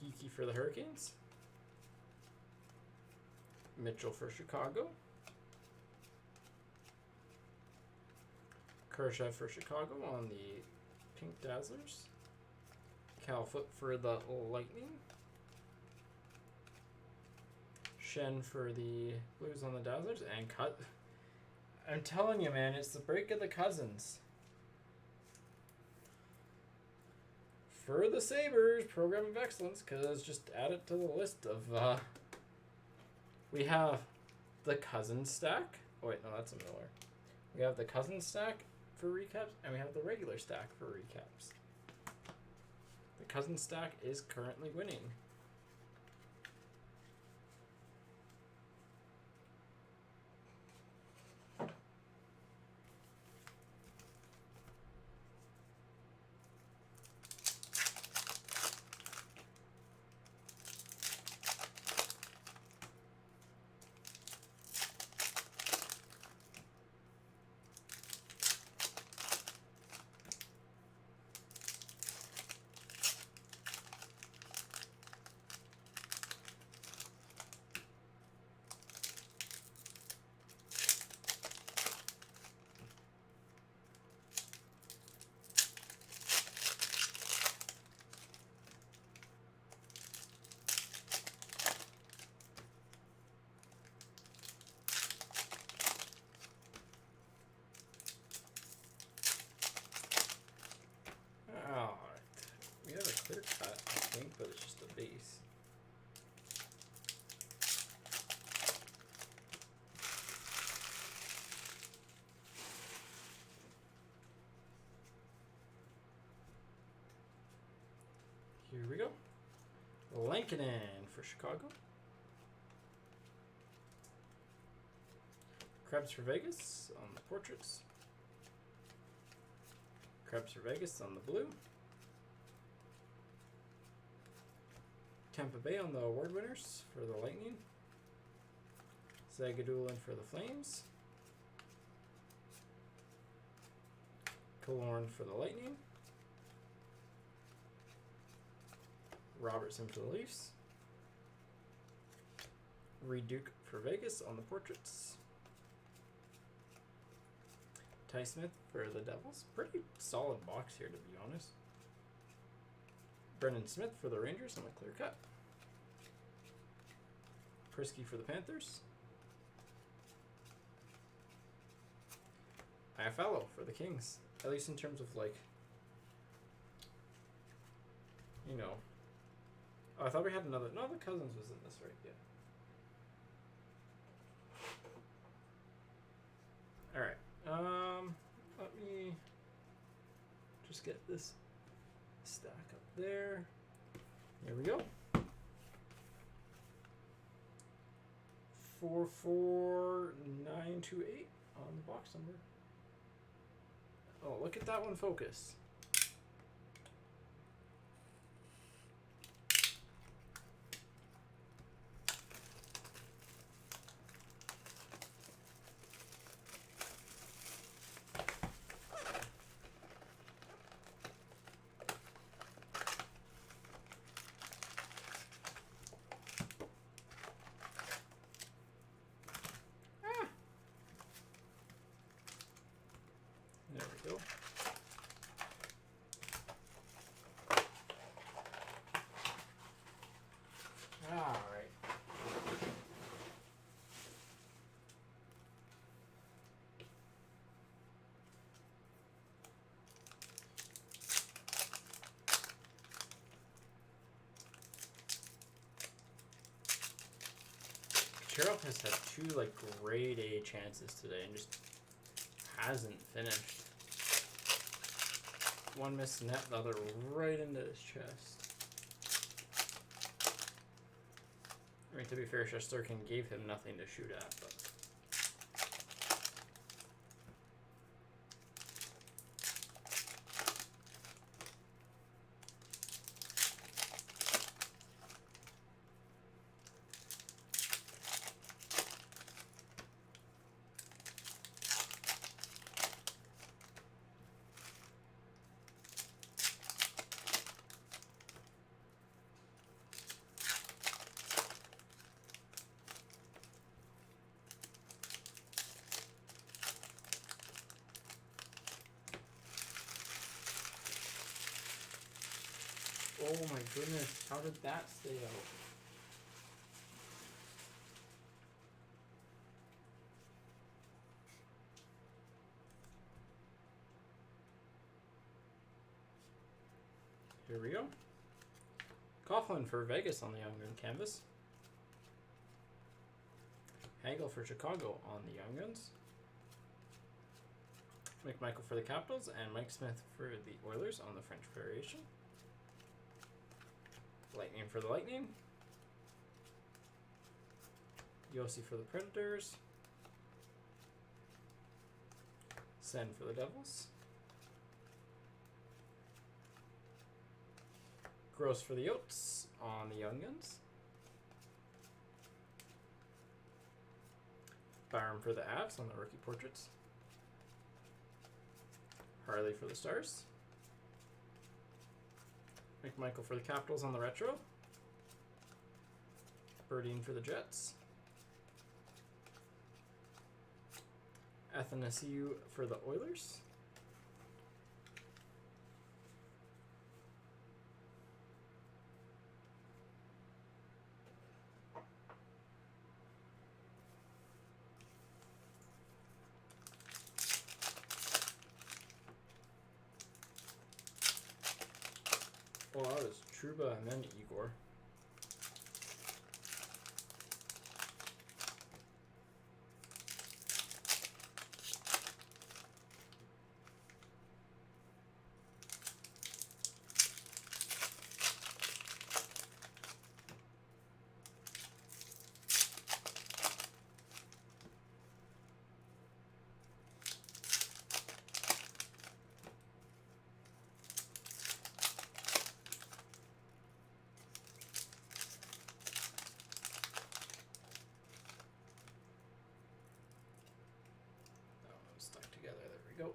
Speaker 1: Geeky for the Hurricanes. Mitchell for Chicago. Kershaw for Chicago on the pink Dazzlers. Cal Foot for the Lightning. Shen for the Blues on the Dazzlers. And cut. I'm telling you, man, it's the break of the cousins. For the Sabres, Program of Excellence, because just add it to the list of... we have the Cousin stack. Oh, wait, no, that's a Miller. We have the Cousin stack for recaps, and we have the regular stack for recaps. The Cousin stack is currently winning. Clear cut, I think, but it's just a base. Here we go. Lankinen for Chicago. Krebs for Vegas on the portraits. Krebs for Vegas on the blue. Tampa Bay on the award winners for the Lightning. Zagadulin for the Flames. Killorn for the Lightning. Robertson for the Leafs. Reed Duke for Vegas on the portraits. Ty Smith for the Devils. Pretty solid box here, to be honest. Brendan Smith for the Rangers on the clear cut. Prisky for the Panthers. Iafallo for the Kings. At least in terms of, like, you know. Oh, I thought we had another. No, the Cousins was in this, right? Yeah. Alright. Let me just get this stack up there. There we go. 44928 on the box number. Oh, look at that one focus. There we go. All right. Kucherov has had two like grade A chances today and just hasn't finished. One missed net, the other right into his chest. I mean, to be fair, Shesterkin gave him nothing to shoot at, but... Oh my goodness, how did that stay out? Here we go. Coughlin for Vegas on the Young Gun canvas. Hagel for Chicago on the Young Guns. McMichael for the Capitals, and Mike Smith for the Oilers on the French variation. Lightning for the Lightning. Yossi for the Predators. Sen for the Devils. Gross for the Yotes on the Young Guns. Byram for the Avs on the rookie portraits. Harley for the Stars. McMichael for the Capitals on the retro. Berdine for the Jets. Athanasiou for the Oilers. Well, that was Trouba and then Igor. Stuck together, there we go.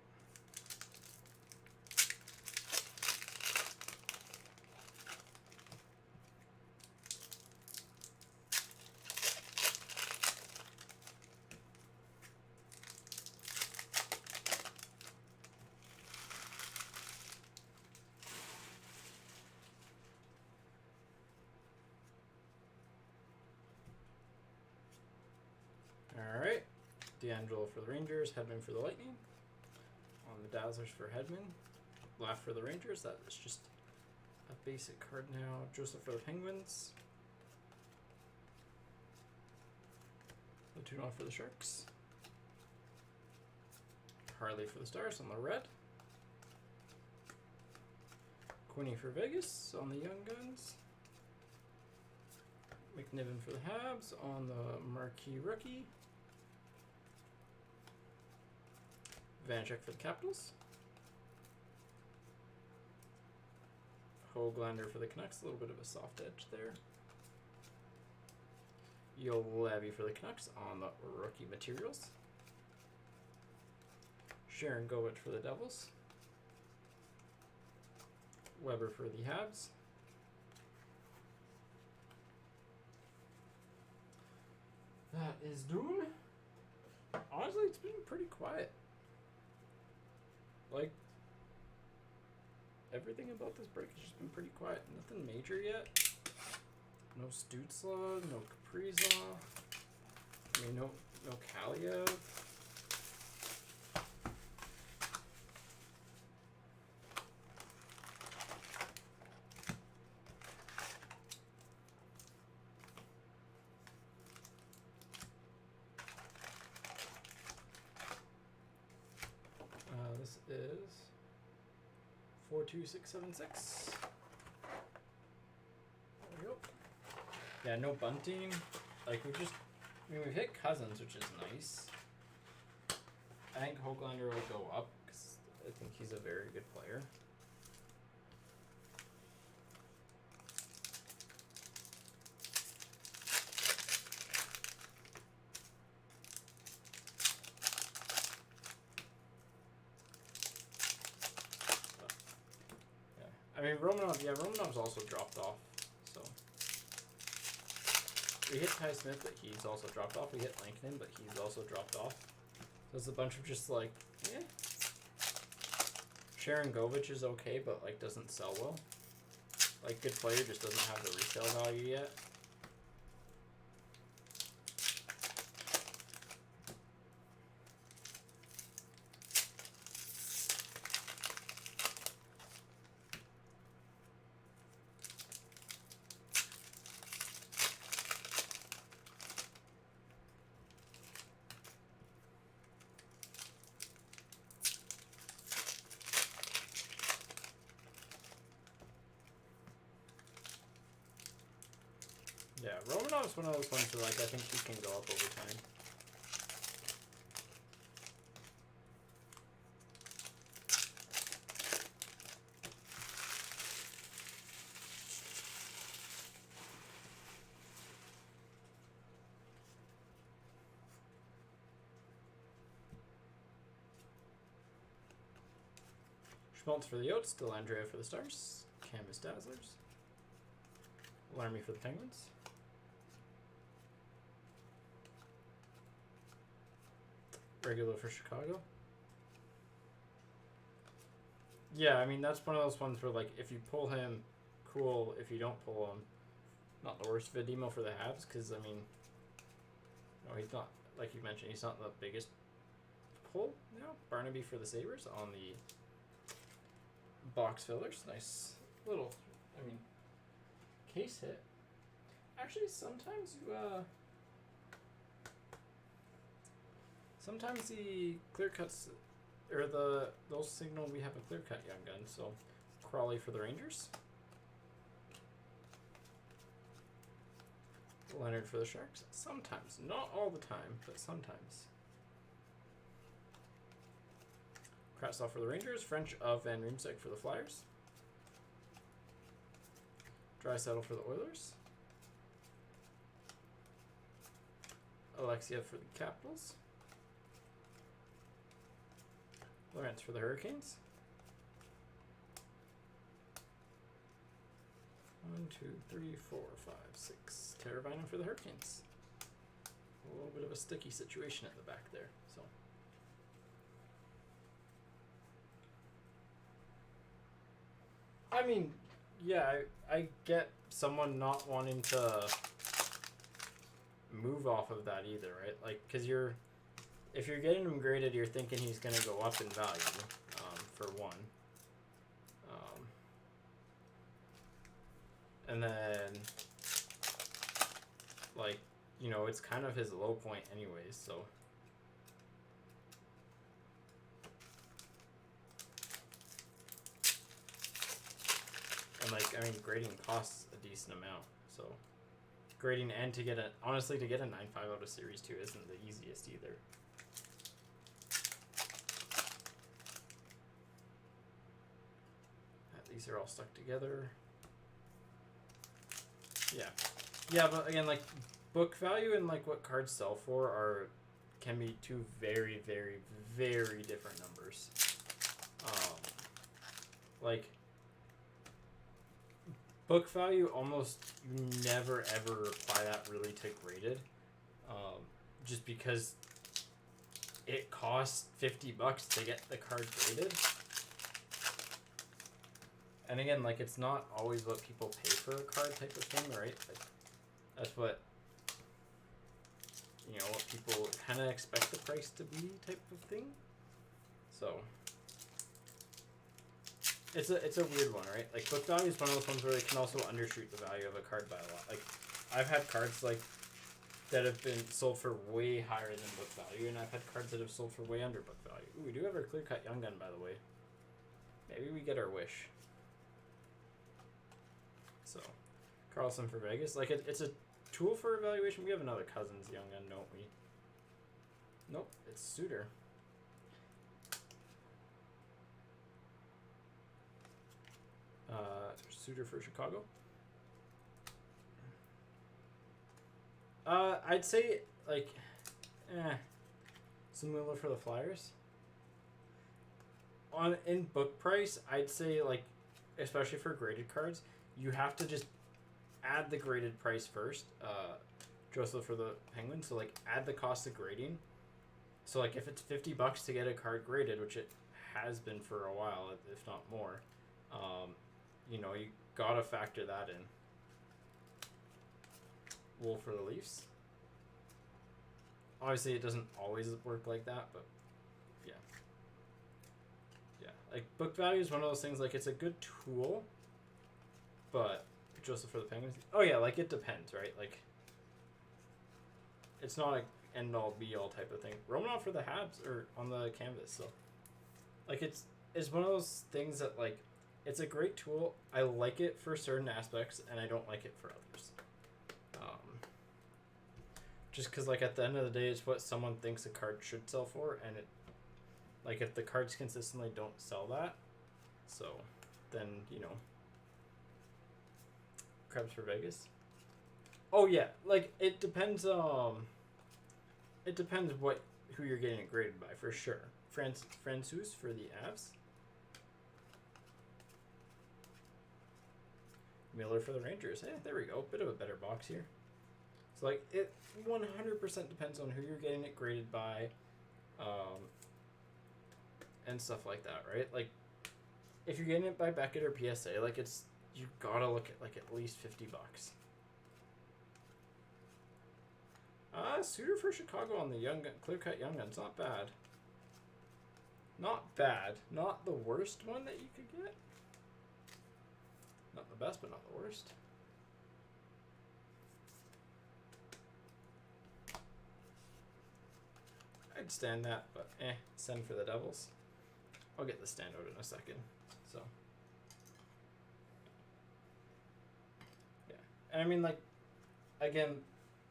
Speaker 1: All right. D'Angelo for the Rangers, Hedman for the Lightning. On the Dazzlers for Hedman. Laugh for the Rangers, that is just a basic card now. Joseph for the Penguins. Latuno for the Sharks. Harley for the Stars on the red. Quinney for Vegas on the Young Guns. McNiven for the Habs on the marquee rookie. Vanacek for the Capitals. Hoglander for the Canucks, a little bit of a soft edge there. Juolevi for the Canucks on the rookie materials. Sharon Govich for the Devils. Weber for the Habs. That is Doom. Honestly, it's been pretty quiet. Like, everything about this break has just been pretty quiet. Nothing major yet. No Stützle, no Kaprizov. I mean, no Kaliev. This is 42676. There we go. Yeah, no bunting. Like we've hit Cousins, which is nice. I think Hoglander will go up because I think he's a very good player. I mean, Romanov's also dropped off, so. We hit Ty Smith, but he's also dropped off. We hit Lankinen, but he's also dropped off. So it's a bunch of just like, eh. Sharon Govich is okay, but like doesn't sell well. like good player just doesn't have the resale value yet. Yeah, Romanov's one of those ones where, like, I think he can go up over time. Schmaltz for the Yotes, Dellandrea for the Stars, Canvas Dazzlers, Larmy for the Penguins. Regular for Chicago. Yeah, I mean, that's one of those ones where, like, if you pull him, cool. If you don't pull him, not the worst. Vidimo for the Habs, because, I mean, no, he's not, like you mentioned, he's not the biggest pull now. Barnaby for the Sabres on the box fillers. Nice little, I mean, case hit. Actually, sometimes you, sometimes the clear cuts, or they'll signal we have a clear cut young gun. So, Crawley for the Rangers. Leonard for the Sharks. Sometimes, not all the time, but sometimes. Kratzoff for the Rangers. French of Van Riemsdyk for the Flyers. Draisaitl for the Oilers. Alexiev for the Capitals. Lawrence for the Hurricanes. 1, 2, 3, 4, 5, 6. Teravainen for the Hurricanes. A little bit of a sticky situation at the back there. So, I mean, yeah, I get someone not wanting to move off of that either, right? Like, because if you're getting him graded, you're thinking he's going to go up in value, for one. And then, like, you know, it's kind of his low point anyways, so. And, like, I mean, grading costs a decent amount, so. Grading and honestly, to get a 9.5 out of Series 2 isn't the easiest either. These are all stuck together. Yeah, but again, like, book value and, like, what cards sell for can be two very, very, very different numbers. Like, book value, almost never ever apply that really to graded, just because it costs $50 to get the card graded. And again, like, it's not always what people pay for a card type of thing, right? Like, that's what, you know, what people kind of expect the price to be type of thing. So, it's a weird one, right? Like, book value is one of those ones where they can also undershoot the value of a card by a lot. Like, I've had cards, like, that have been sold for way higher than book value, and I've had cards that have sold for way under book value. Ooh, we do have our clear-cut young gun, by the way. Maybe we get our wish. So, Carlson for Vegas. Like, it's a tool for evaluation. We have another Cousins young gun, don't we? Nope, it's Suter. Suter for Chicago. I'd say, like, Samula for the Flyers. In book price, I'd say, like, especially for graded cards, you have to just add the graded price first. Joseph for the Penguins, so, like, add the cost of grading. So, like, if it's $50 to get a card graded, which it has been for a while, if not more, you know, gotta factor that in. Wool for the Leafs. Obviously, it doesn't always work like that, but yeah. Yeah, like book value is one of those things, like it's a good tool, but Joseph for the Penguins. Oh yeah, like it depends, right? Like it's not a end all be all type of thing. Romanov for the Habs or on the canvas, so like it's one of those things that like it's a great tool. I like it for certain aspects, and I don't like it for others. Just because, like, at the end of the day, it's what someone thinks a card should sell for, and it, like, if the cards consistently don't sell that, so then, you know, Krebs for Vegas. Oh yeah, like it depends. It depends who you're getting it graded by for sure. Francouz for the Avs. Miller for the Rangers. Hey, there we go. Bit of a better box here. So like it 100% depends on who you're getting it graded by, and stuff like that, right? Like if you're getting it by Beckett or PSA, like you gotta look at like at least $50. Suitor for Chicago on the young gun, clear cut young guns, not bad. Not bad. Not the worst one that you could get. Not the best, but not the worst. I'd stand that, but send for the Devils. I'll get the standout in a second. So yeah, and I mean like, again,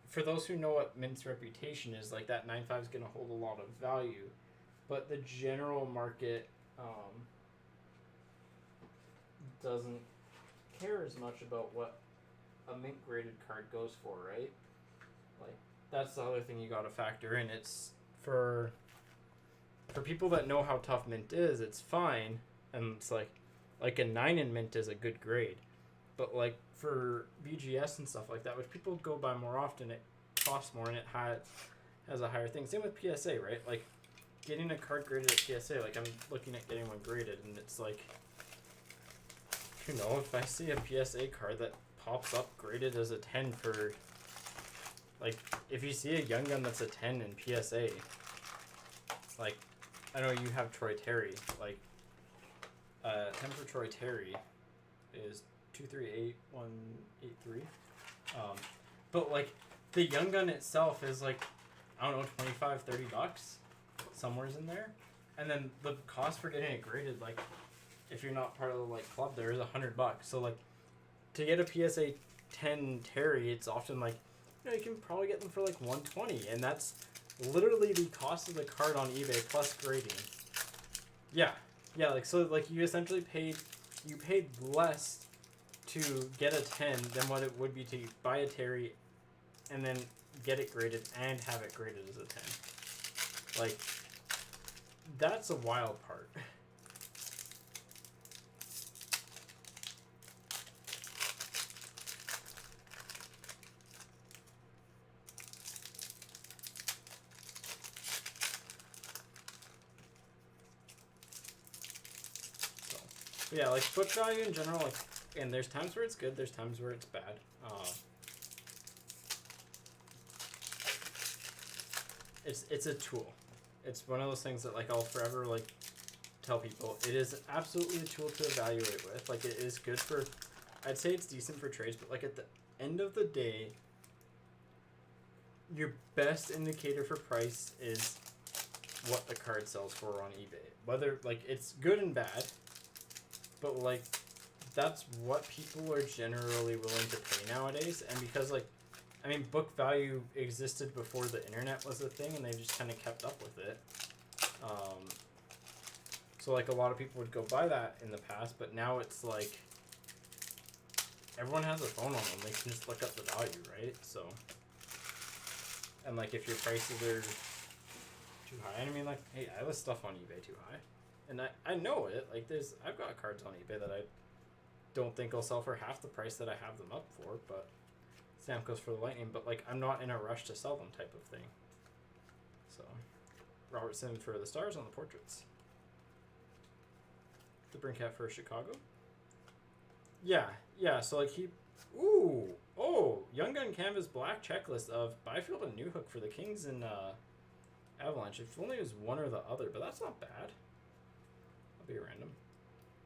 Speaker 1: for those who know what Mint's reputation is, like that 9.5 is gonna hold a lot of value, but the general market doesn't care as much about what a Mint graded card goes for, right? Like that's the other thing you gotta factor in. It's for people that know how tough Mint is, it's fine, and it's like a 9 in Mint is a good grade, but like for BGS and stuff like that, which people go by more often, it costs more and it has a higher thing. Same with PSA, right? Like getting a card graded at PSA, like I'm looking at getting one graded, and it's like, you know, if I see a PSA card that pops up graded as a 10 for, like, if you see a young gun that's a 10 in PSA, like, I know you have Troy Terry, like, 10 for Troy Terry is 238183. But like the young gun itself is like, I don't know, $25-$30, somewhere's in there, and then the cost for getting it graded, like, if you're not part of the like club, there is $100. So like, to get a PSA 10 Terry, it's often like, you know, you can probably get them for like $120, and that's literally the cost of the card on eBay plus grading. Yeah, like, so like you essentially paid less to get a 10 than what it would be to buy a Terry and then get it graded and have it graded as a 10. Like, that's a wild part. Yeah, like book value in general, like, and there's times where it's good, there's times where it's bad. It's a tool. It's one of those things that like I'll forever like tell people. It is absolutely a tool to evaluate with. Like, it is good for, I'd say it's decent for trades, but like at the end of the day, your best indicator for price is what the card sells for on eBay. Whether like it's good and bad, but like that's what people are generally willing to pay nowadays. And because like, I mean, book value existed before the internet was a thing, and they just kind of kept up with it. So like a lot of people would go buy that in the past, but now it's like everyone has a phone on them. They can just look up the value, right? So, and like if your prices are too high, and I mean like, hey, I list stuff on eBay too high, and I know it. Like I've got cards on eBay that I don't think will sell for half the price that I have them up for, but Stamkos for the Lightning, but like I'm not in a rush to sell them type of thing. So, Robertson for the Stars on the portraits. The Brinkat for Chicago. Yeah. So like he, ooh, oh, Young Gun Canvas Black checklist of Byfield and Newhook for the Kings and Avalanche. If only it was one or the other, but that's not bad. That'll be random.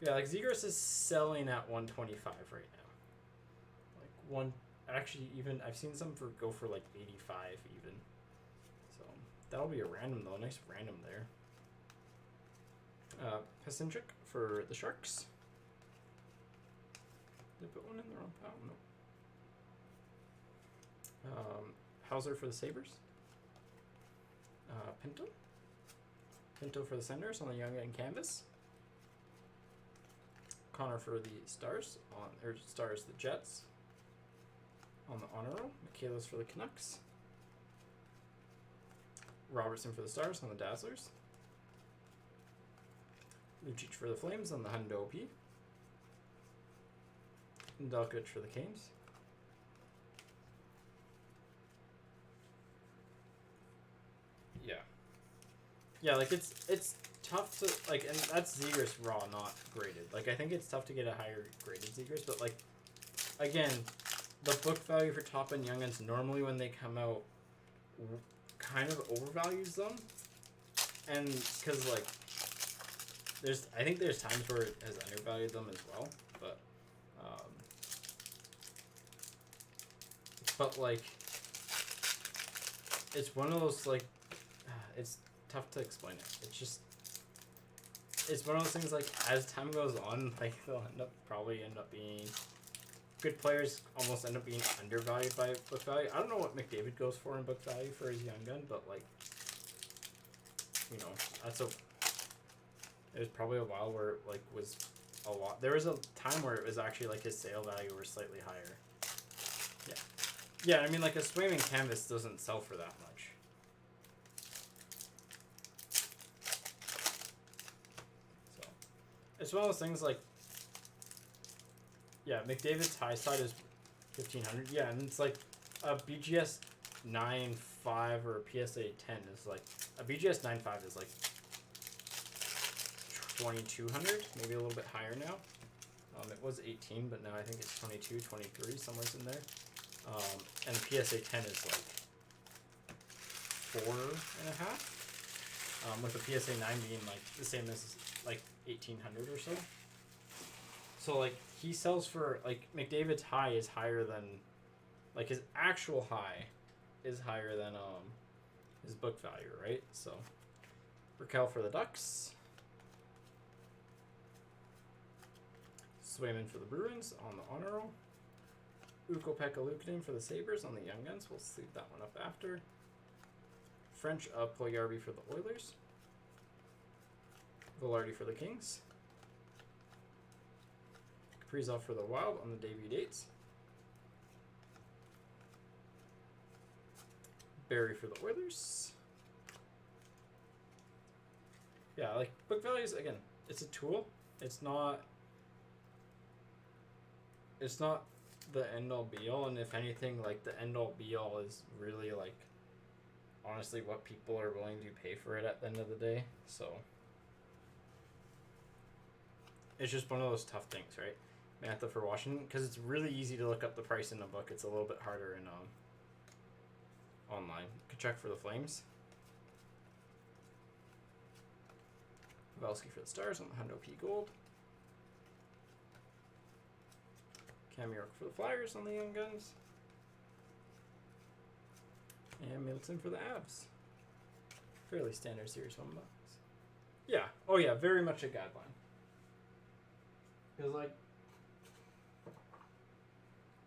Speaker 1: Yeah, like Zegras is selling at 125 right now. Like one, actually even I've seen some go for like 85 even. So that'll be a random though. Nice random there. Pacinchik for the Sharks. Did I put one in the wrong pile? No. Hauser for the Sabres. Pinto for the Senators on the Young Gun Canvas. Connor for the Stars the Jets on the Honor Roll. Michaelis for the Canucks. Robertson for the Stars on the Dazzlers. Lucic for the Flames on the Hundo OP. Dalkic for the Canes. Yeah, like it's tough to like, and that's Zegras raw, not graded. Like I think it's tough to get a higher graded Zegras, but like again, the book value for top end Young Guns normally when they come out kind of overvalues them, and because like I think there's times where it has undervalued them as well, but like it's one of those like it's tough to explain it. It's one of those things like as time goes on, like they'll probably end up being good players almost end up being undervalued by book value. I don't know what McDavid goes for in book value for his Young Gun, but like there's probably a while where it like was a lot. There was a time where it was actually like his sale value was slightly higher. Yeah, I mean like a Swayman canvas doesn't sell for that much. It's one of those things like, yeah, McDavid's high side is 1500. Yeah, and it's like a BGS 9.5 or a PSA 10 is like, a BGS 9.5 is like 2200, maybe a little bit higher now. It was 18, but now I think it's 22, 23, somewhere in there. And the PSA 10 is like 4.5. With the PSA 9 being like the same as like 1800 or so. So like he sells for like McDavid's high is higher than like his actual high is higher than his book value, right? So Raquel for the Ducks. Swayman for the Bruins on the Honor Roll. Ukko-Pekka Luukkonen for the Sabres on the Young Guns. We'll sleep that one up after. French Puljujarvi for the Oilers. Velarde for the Kings. Kaprizov for the Wild on the debut dates. Barry for the Oilers. Yeah, like book values, again, it's a tool. It's not the end all be all, and if anything, like the end all be all is really like honestly what people are willing to pay for it at the end of the day. So it's just one of those tough things, right? Mantha for Washington, because it's really easy to look up the price in a book. It's a little bit harder in online. Kachuk for the Flames. Pavelski for the Stars on the Hundo P Gold. Cam York for the Flyers on the Young Guns. And Middleton for the Avs. Fairly standard series $1. Yeah. Oh yeah, very much a guideline. Because like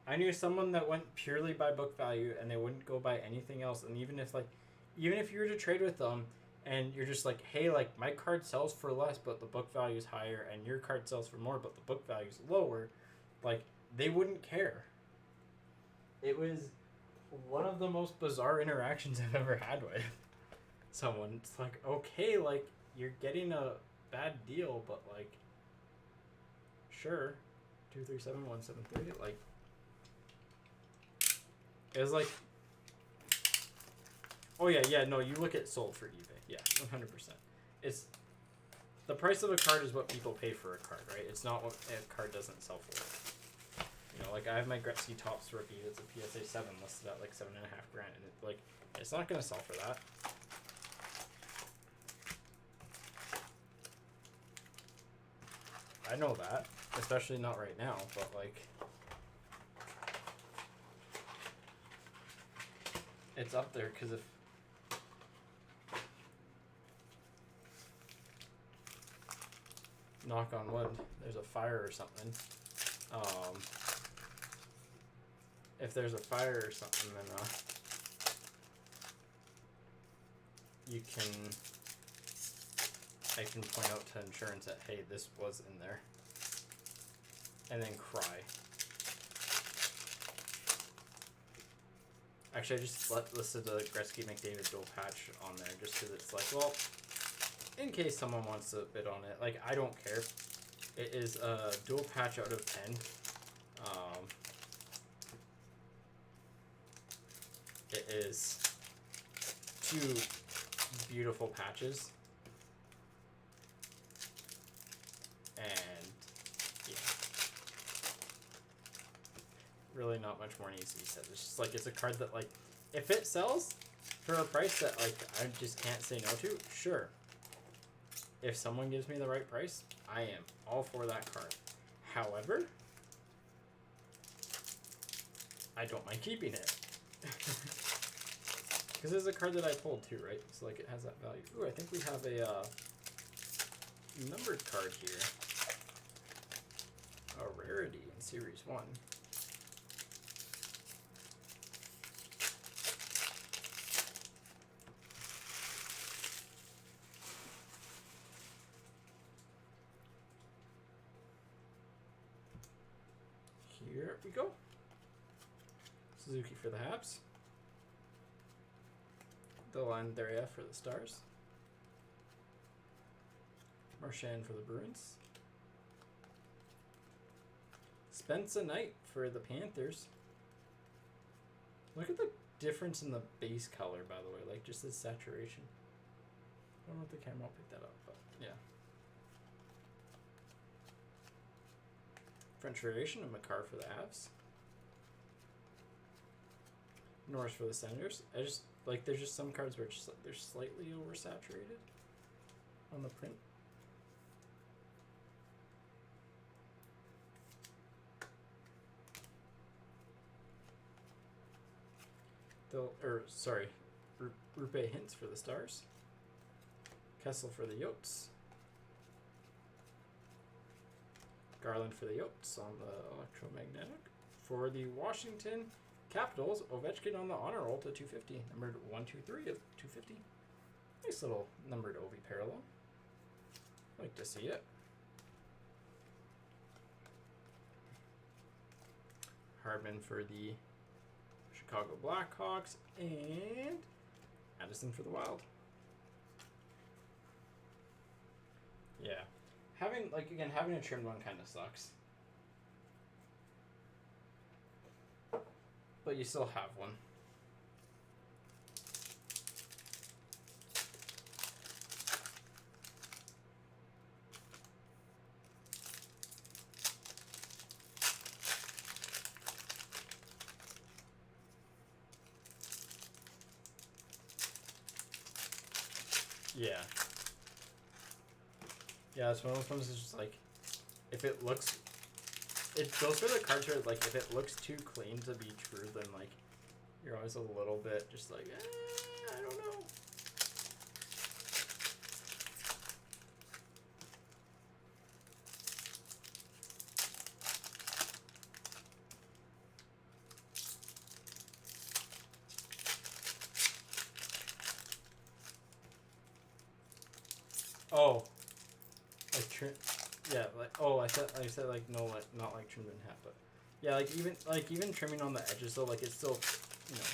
Speaker 1: I knew someone that went purely by book value and they wouldn't go by anything else. And even if you were to trade with them and you're just like, hey, like my card sells for less but the book value is higher, and your card sells for more but the book value is lower, like they wouldn't care. It was one of the most bizarre interactions I've ever had with someone. It's like, okay, like you're getting a bad deal, but like sure. 237-173, like it was like, oh yeah, no, you look at sold for eBay. Yeah, 100%. It's the price of a card is what people pay for a card, right? It's not what a card doesn't sell for. You know, like I have my Gretzky Topps rookie. It's a PSA 7 listed at like $7.5 grand, and it's not gonna sell for that. I know that, especially not right now, but like it's up there because if knock on wood, there's a fire or something. If there's a fire or something, then I can point out to insurance that, hey, this was in there, and then cry. Actually, I just listed the Gretzky McDavid dual patch on there just because it's like, well, in case someone wants to bid on it. Like, I don't care. It is a dual patch out of 10. It is 2 beautiful patches. And, yeah. Really not much more needs to be said. It's just like, it's a card that, like, if it sells for a price that, like, I just can't say no to, sure. If someone gives me the right price, I am all for that card. However, I don't mind keeping it. Because it's a card that I pulled too, right? So like it has that value. Ooh, I think we have a numbered card here. A rarity in Series 1. Here we go. Suzuki for the Habs. Dellandrea for the Stars. Marchand for the Bruins. Spencer Knight for the Panthers. Look at the difference in the base color, by the way, like just the saturation. I don't know if the camera will pick that up, but yeah. French variation of Makar for the Avs. Norris for the Senators. I just like there's just some cards where it's just, like, they're slightly oversaturated on the print. Rupe Hintz for the Stars. Kessel for the Yotes. Garland for the Yotes on the electromagnetic. For the Washington Capitals, Ovechkin on the honor roll to 250, numbered 123 of 250. Nice little numbered Ovi parallel. Like to see it. Hardman for the Chicago Blackhawks, and Addison for the Wild. Yeah. Having a trimmed one kind of sucks. But you still have one. Yeah. Yeah, it's one of those ones that's just like, if it looks, those are the cards where like if it looks too clean to be true, then like you're always a little bit just like, I don't know. Oh, like trim, yeah, like I said like no, like not like trimmed in half, but yeah, like even trimming on the edges though, like it's still, you know,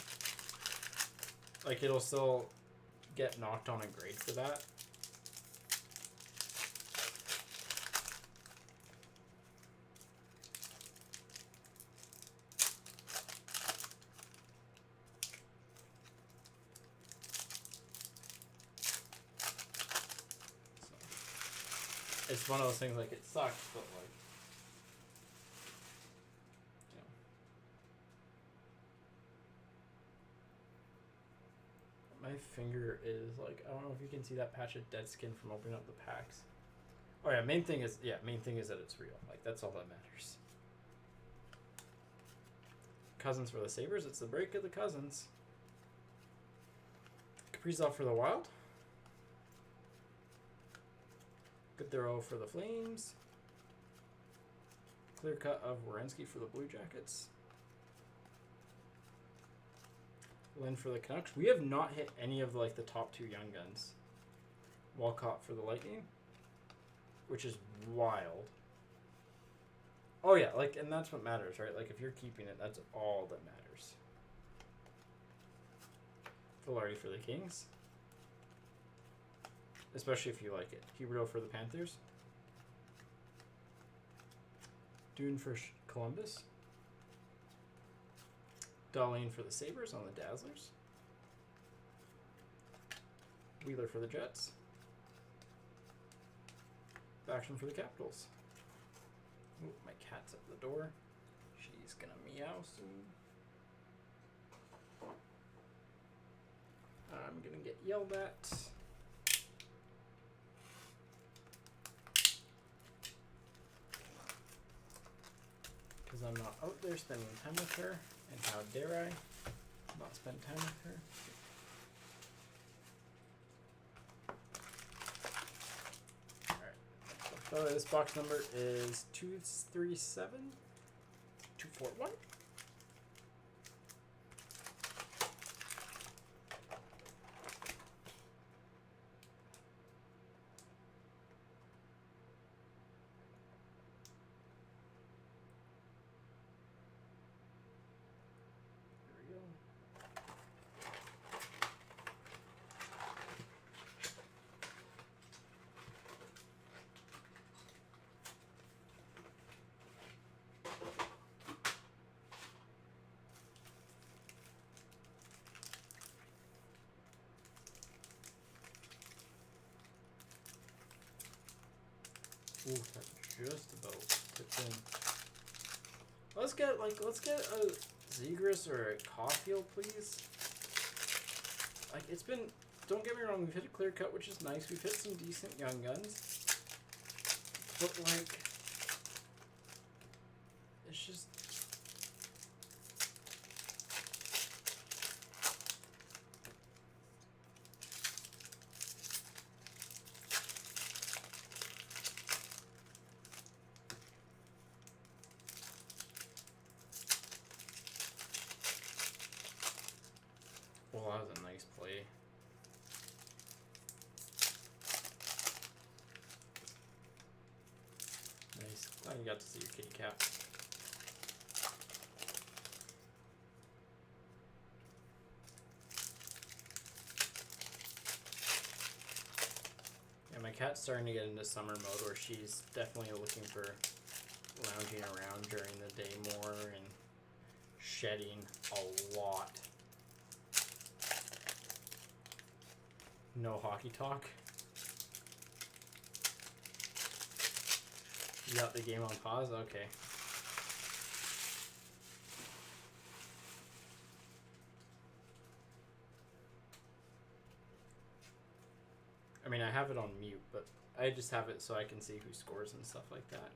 Speaker 1: like it'll still get knocked on a grade for that. It's one of those things like it sucks, but like My finger is like, I don't know if you can see that patch of dead skin from opening up the packs. Oh yeah, main thing is that it's real. Like, that's all that matters. Cousins for the Sabres. It's the break of the Cousins. Kaprizov for the Wild. Good throw for the Flames. Clear cut of Werenski for the Blue Jackets. Lynn for the Canucks. We have not hit any of like the top 2 young guns. Walcott for the Lightning, which is wild. Oh yeah, like, and that's what matters, right? Like, if you're keeping it, that's all that matters. Filardi for the Kings, especially if you like it. Huberdeau for the Panthers. Dune for Columbus. Darlene for the Sabres on the Dazzlers. Wheeler for the Jets. Action for the Capitals. Ooh, my cat's at the door. She's gonna meow soon. I'm gonna get yelled at. Because I'm not out there spending time with her. And how dare I not spend time with her? Alright. So this box number is 237241. Ooh, that just about tipped in. Let's get a Zegras or a Caulfield, please. Like, it's been, don't get me wrong, we've hit a clear cut, which is nice. We've hit some decent young guns. But like, it's just, well, that was a nice play. Nice. Glad you got to see your kitty cat. Yeah, my cat's starting to get into summer mode where she's definitely looking for lounging around during the day more and shedding a lot. No hockey talk. You got the game on pause? Okay. I mean, I have it on mute, but I just have it so I can see who scores and stuff like that.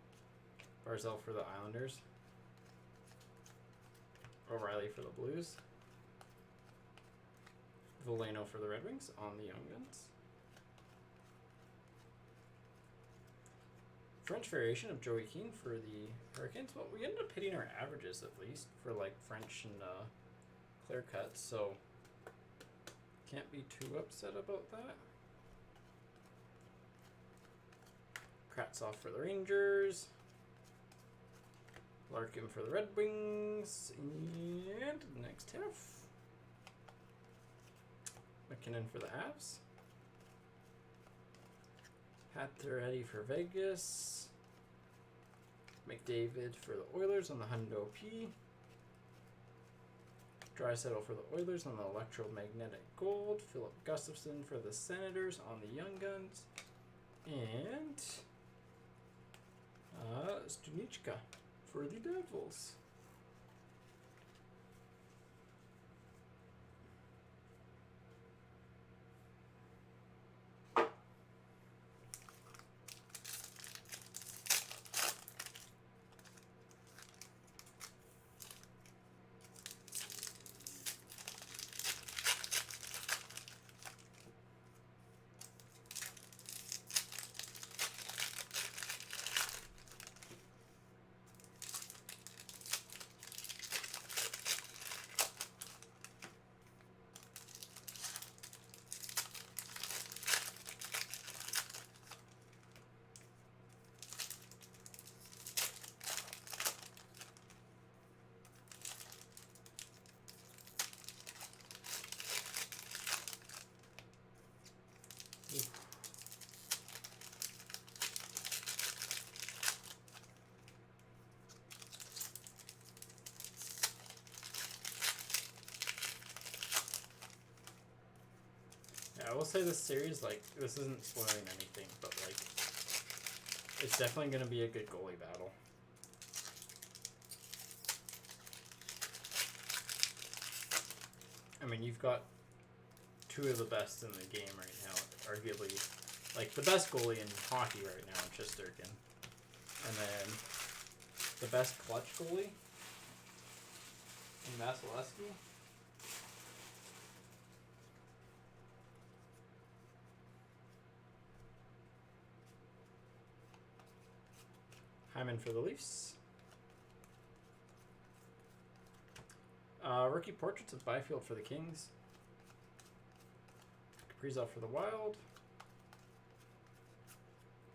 Speaker 1: Barzell for the Islanders. O'Reilly for the Blues. Veleno for the Red Wings on the Young Guns. French variation of Joey Keane for the Hurricanes. Well, we ended up hitting our averages at least for like French and clear cuts, so can't be too upset about that. Kravtsov for the Rangers. Larkin for the Red Wings. And next half. McKinnon for the Avs. Pacioretty for Vegas. McDavid for the Oilers on the Hundo P. Draisaitl for the Oilers on the Electromagnetic Gold. Philip Gustafson for the Senators on the Young Guns. And Stunichka for the Devils. I will say this series, like, this isn't spoiling anything, but, like, it's definitely going to be a good goalie battle. I mean, you've got two of the best in the game right now, arguably, like, the best goalie in hockey right now, Shesterkin. And then the best clutch goalie in Vasilevsky. Hyman for the Leafs. Rookie portraits of Byfield for the Kings. Kaprizov for the Wild.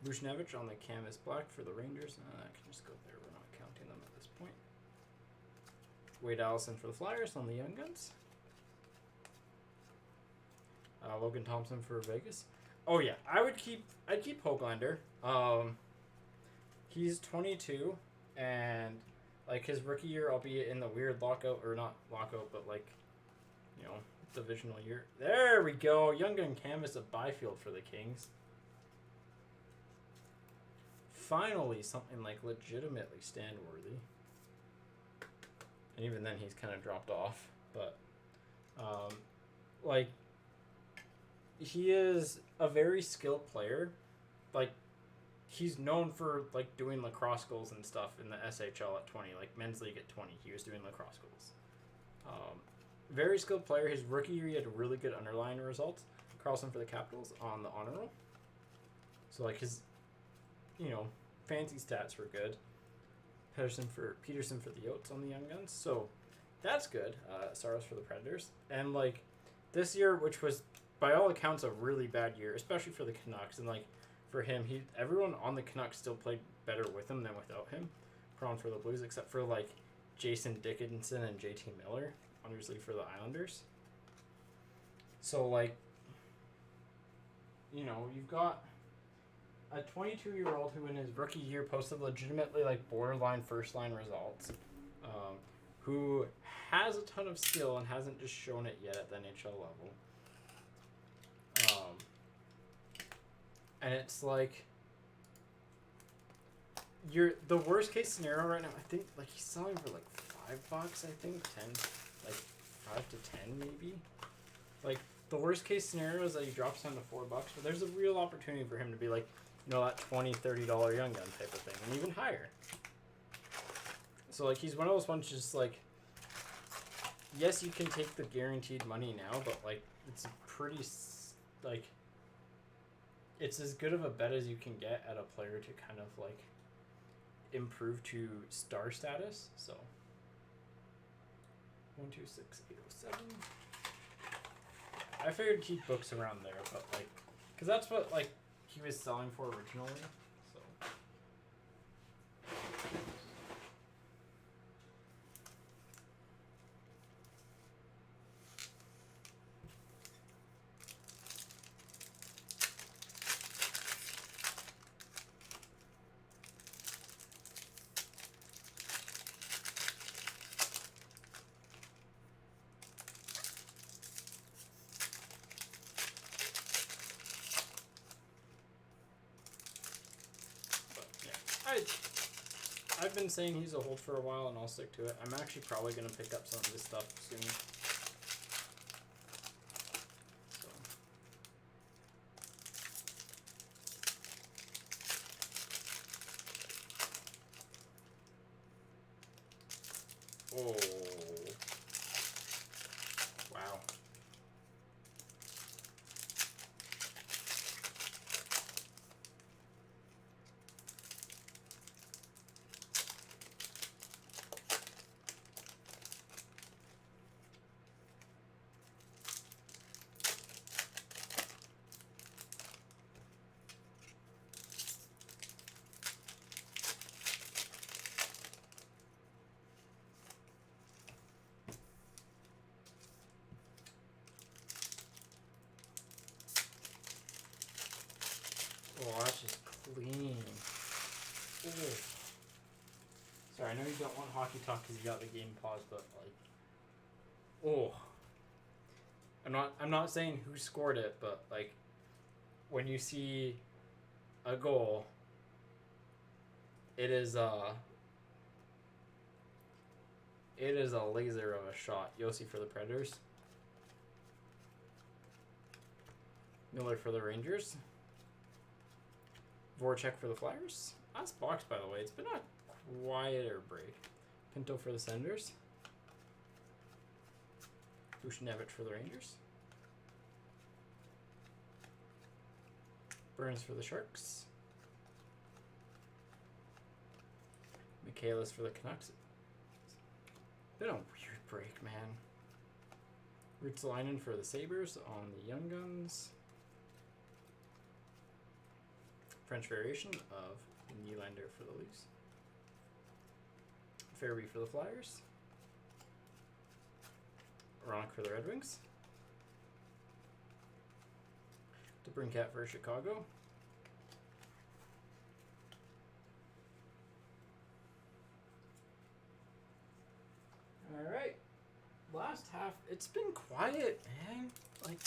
Speaker 1: Bushnevich on the canvas black for the Rangers. I can just go there. We're not counting them at this point. Wade Allison for the Flyers on the Young Guns. Logan Thompson for Vegas. Oh yeah, I'd keep Hoglander. He's 22, and like his rookie year, albeit in the weird lockout, or not lockout, but like, you know, divisional year. There we go. Young Gun canvas of Byfield for the Kings. Finally, something like legitimately stand worthy. And even then, he's kind of dropped off. But, like, he is a very skilled player. Like, he's known for, like, doing lacrosse goals and stuff in the SHL at 20. Like, men's league at 20, he was doing lacrosse goals. Very skilled player. His rookie year, he had really good underlying results. Carlson for the Capitals on the honor roll. So, like, his, you know, fancy stats were good. Peterson for the Yotes on the Young Guns. So, that's good. Saros for the Predators. And, like, this year, which was, by all accounts, a really bad year, especially for the Canucks. And, like, for him, everyone on the Canucks still played better with him than without him. Prawn for the Blues, except for, like, Jason Dickinson and JT Miller, obviously for the Islanders. So, like, you know, you've got a 22-year-old who in his rookie year posted legitimately, like, borderline first-line results, who has a ton of skill and hasn't just shown it yet at the NHL level. And it's like, the worst case scenario right now, I think, like, he's selling for like $5, I think, 10, like 5 to 10 maybe. Like, the worst case scenario is that he drops down to $4, but there's a real opportunity for him to be like, you know, that $20, $30 Young Gun type of thing, and even higher. So, like, he's one of those ones just like, yes, you can take the guaranteed money now, but, like, it's a pretty, like, it's as good of a bet as you can get at a player to kind of, like, improve to star status. So, 126807. I figured keep books around there, but, like, because that's what, like, he was selling for originally. So. I've been saying he's a hold for a while, and I'll stick to it. I'm actually probably going to pick up some of this stuff soon. So. Oh. Wow. Oh, that's just clean. Ooh. Sorry, I know you don't want hockey talk because you got the game paused, but, like, oh.
Speaker 2: I'm not saying who scored it, but like when you see a goal, it is a laser of a shot. Yossi for the Predators. Miller for the Rangers. Voracek for the Flyers. Last box, by the way. It's been a quieter break. Pinto for the Senators. Buchnevich for the Rangers. Burns for the Sharks. Michaelis for the Canucks. Been a weird break, man. Ruotsalainen for the Sabres on the Young Guns. French variation of Nylander for the Leafs. Fairby for the Flyers. Ronk for the Red Wings. DeBrincat for Chicago. All right. Last half, it's been quiet, man. Like,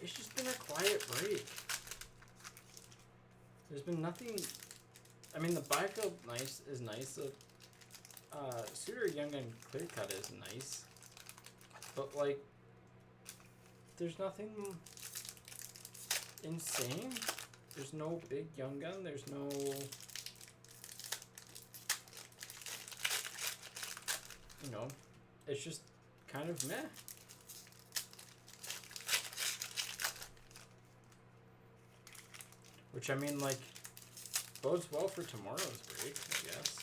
Speaker 2: it's just been a quiet break. There's been nothing. I mean, the Byfield is nice. The Suter Young and Clear Cut is nice. But, like, there's nothing insane. There's no big Young Gun. There's no. You know, it's just kind of meh. Which, I mean, like, bodes well for tomorrow's break, I guess.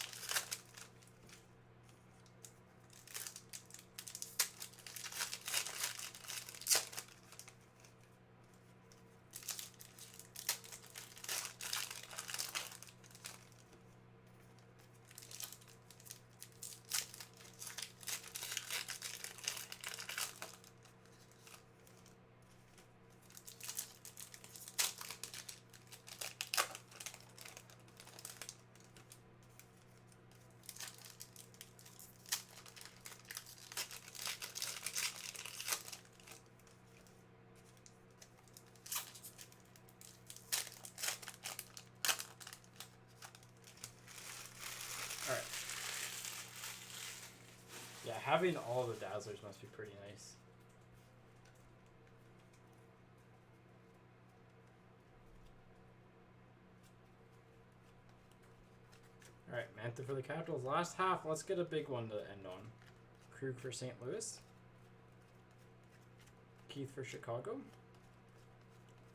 Speaker 2: Alright. Yeah, having all the Dazzlers must be pretty nice. Alright, Mantha for the Capitals. Last half, let's get a big one to end on. Krug for St. Louis. Keith for Chicago.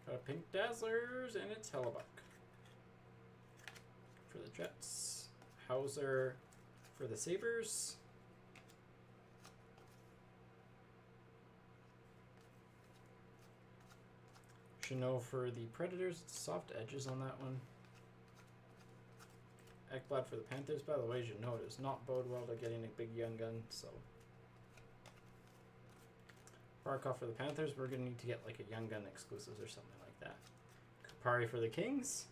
Speaker 2: Got a pink Dazzlers, and it's Hellebuck. For the Jets. Hauser for the Sabres. Chanot for the Predators. Soft edges on that one. Ekblad for the Panthers. By the way, Chanot does not bode well to getting a big Young Gun, so. Barkov for the Panthers. We're going to need to get like a Young Gun exclusives or something like that. Kupari for the Kings.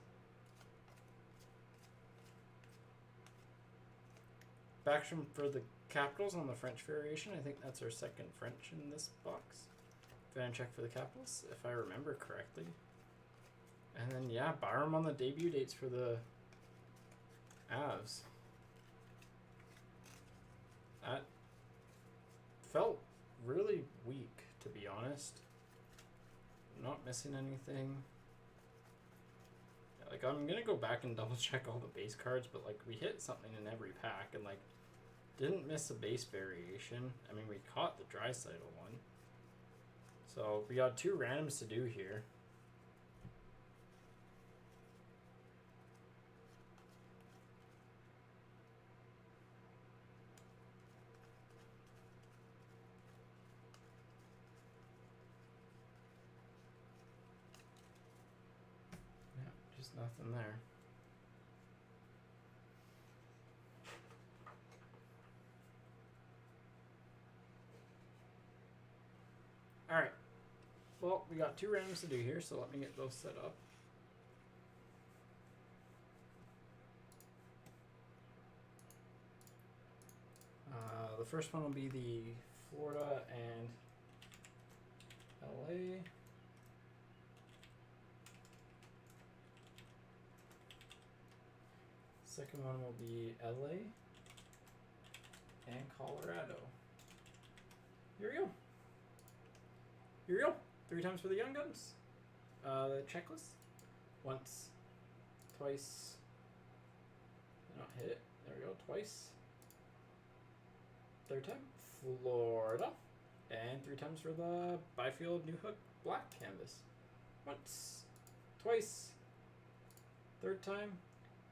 Speaker 2: Backstrom for the Capitals on the French variation. I think that's our second French in this box. Vanacek for the Capitals, if I remember correctly. And then, yeah, Byram on the debut dates for the Avs. That felt really weak, to be honest. Not missing anything. Like, I'm going to go back and double check all the base cards, but, like, we hit something in every pack and, like, didn't miss a base variation. I mean, we caught the Draisaitl one. So, we got 2 randoms to do here. Yeah, just nothing there. Alright. Well, we got 2 randoms to do here, so let me get those set up. The first one will be the Florida and LA. Second one will be LA and Colorado. Here we go. Here we go. 3 times for the Young Guns. The checklist. Once, twice. Not hit it. There we go. Twice. Third time, Florida. And 3 times for the Byfield New Hook black canvas. Once, twice. Third time,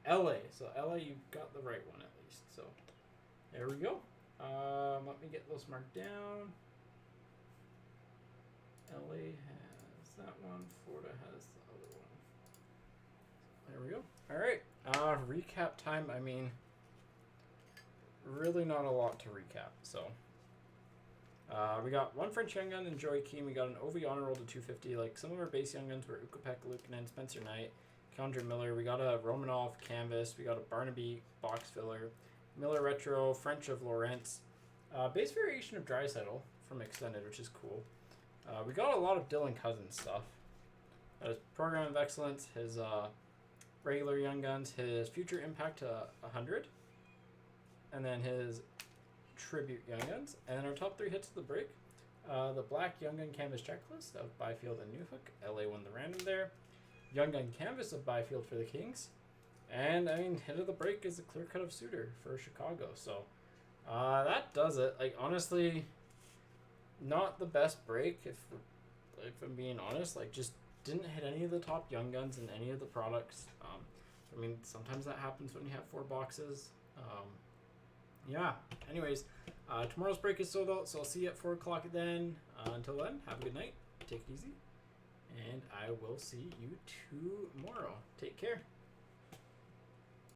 Speaker 2: LA. So LA, you got the right one at least. So there we go. Let me get those marked down. LA has that one. Florida has the other one. There we go. All right. Recap time. I mean, really not a lot to recap. So we got 1 French Young Gun and Joey Keane. We got an OV honor roll to 250. Like some of our base Young Guns were Ukko-Pekka Luukkonen, Spencer Knight, Kendra Miller. We got a Romanov canvas. We got a Barnaby box filler. Miller retro, French of Lawrence. Base variation of Draisaitl from Extended, which is cool. We got a lot of Dylan Cousins stuff. His Program of Excellence, his regular Young Guns, his Future Impact to 100, and then his Tribute Young Guns. And then our top 3 hits of the break. The Black Young Gun Canvas Checklist of Byfield and Newhook. LA won the random there. Young Gun Canvas of Byfield for the Kings. And, I mean, hit of the break is a clear cut of Suter for Chicago. So, that does it. Like, honestly, not the best break, if I'm being honest. Like, just didn't hit any of the top Young Guns in any of the products. I mean, sometimes that happens when you have 4 boxes. Yeah. Anyways, tomorrow's break is sold out, so I'll see you at 4 o'clock then. Until then, have a good night. Take it easy. And I will see you tomorrow. Take care.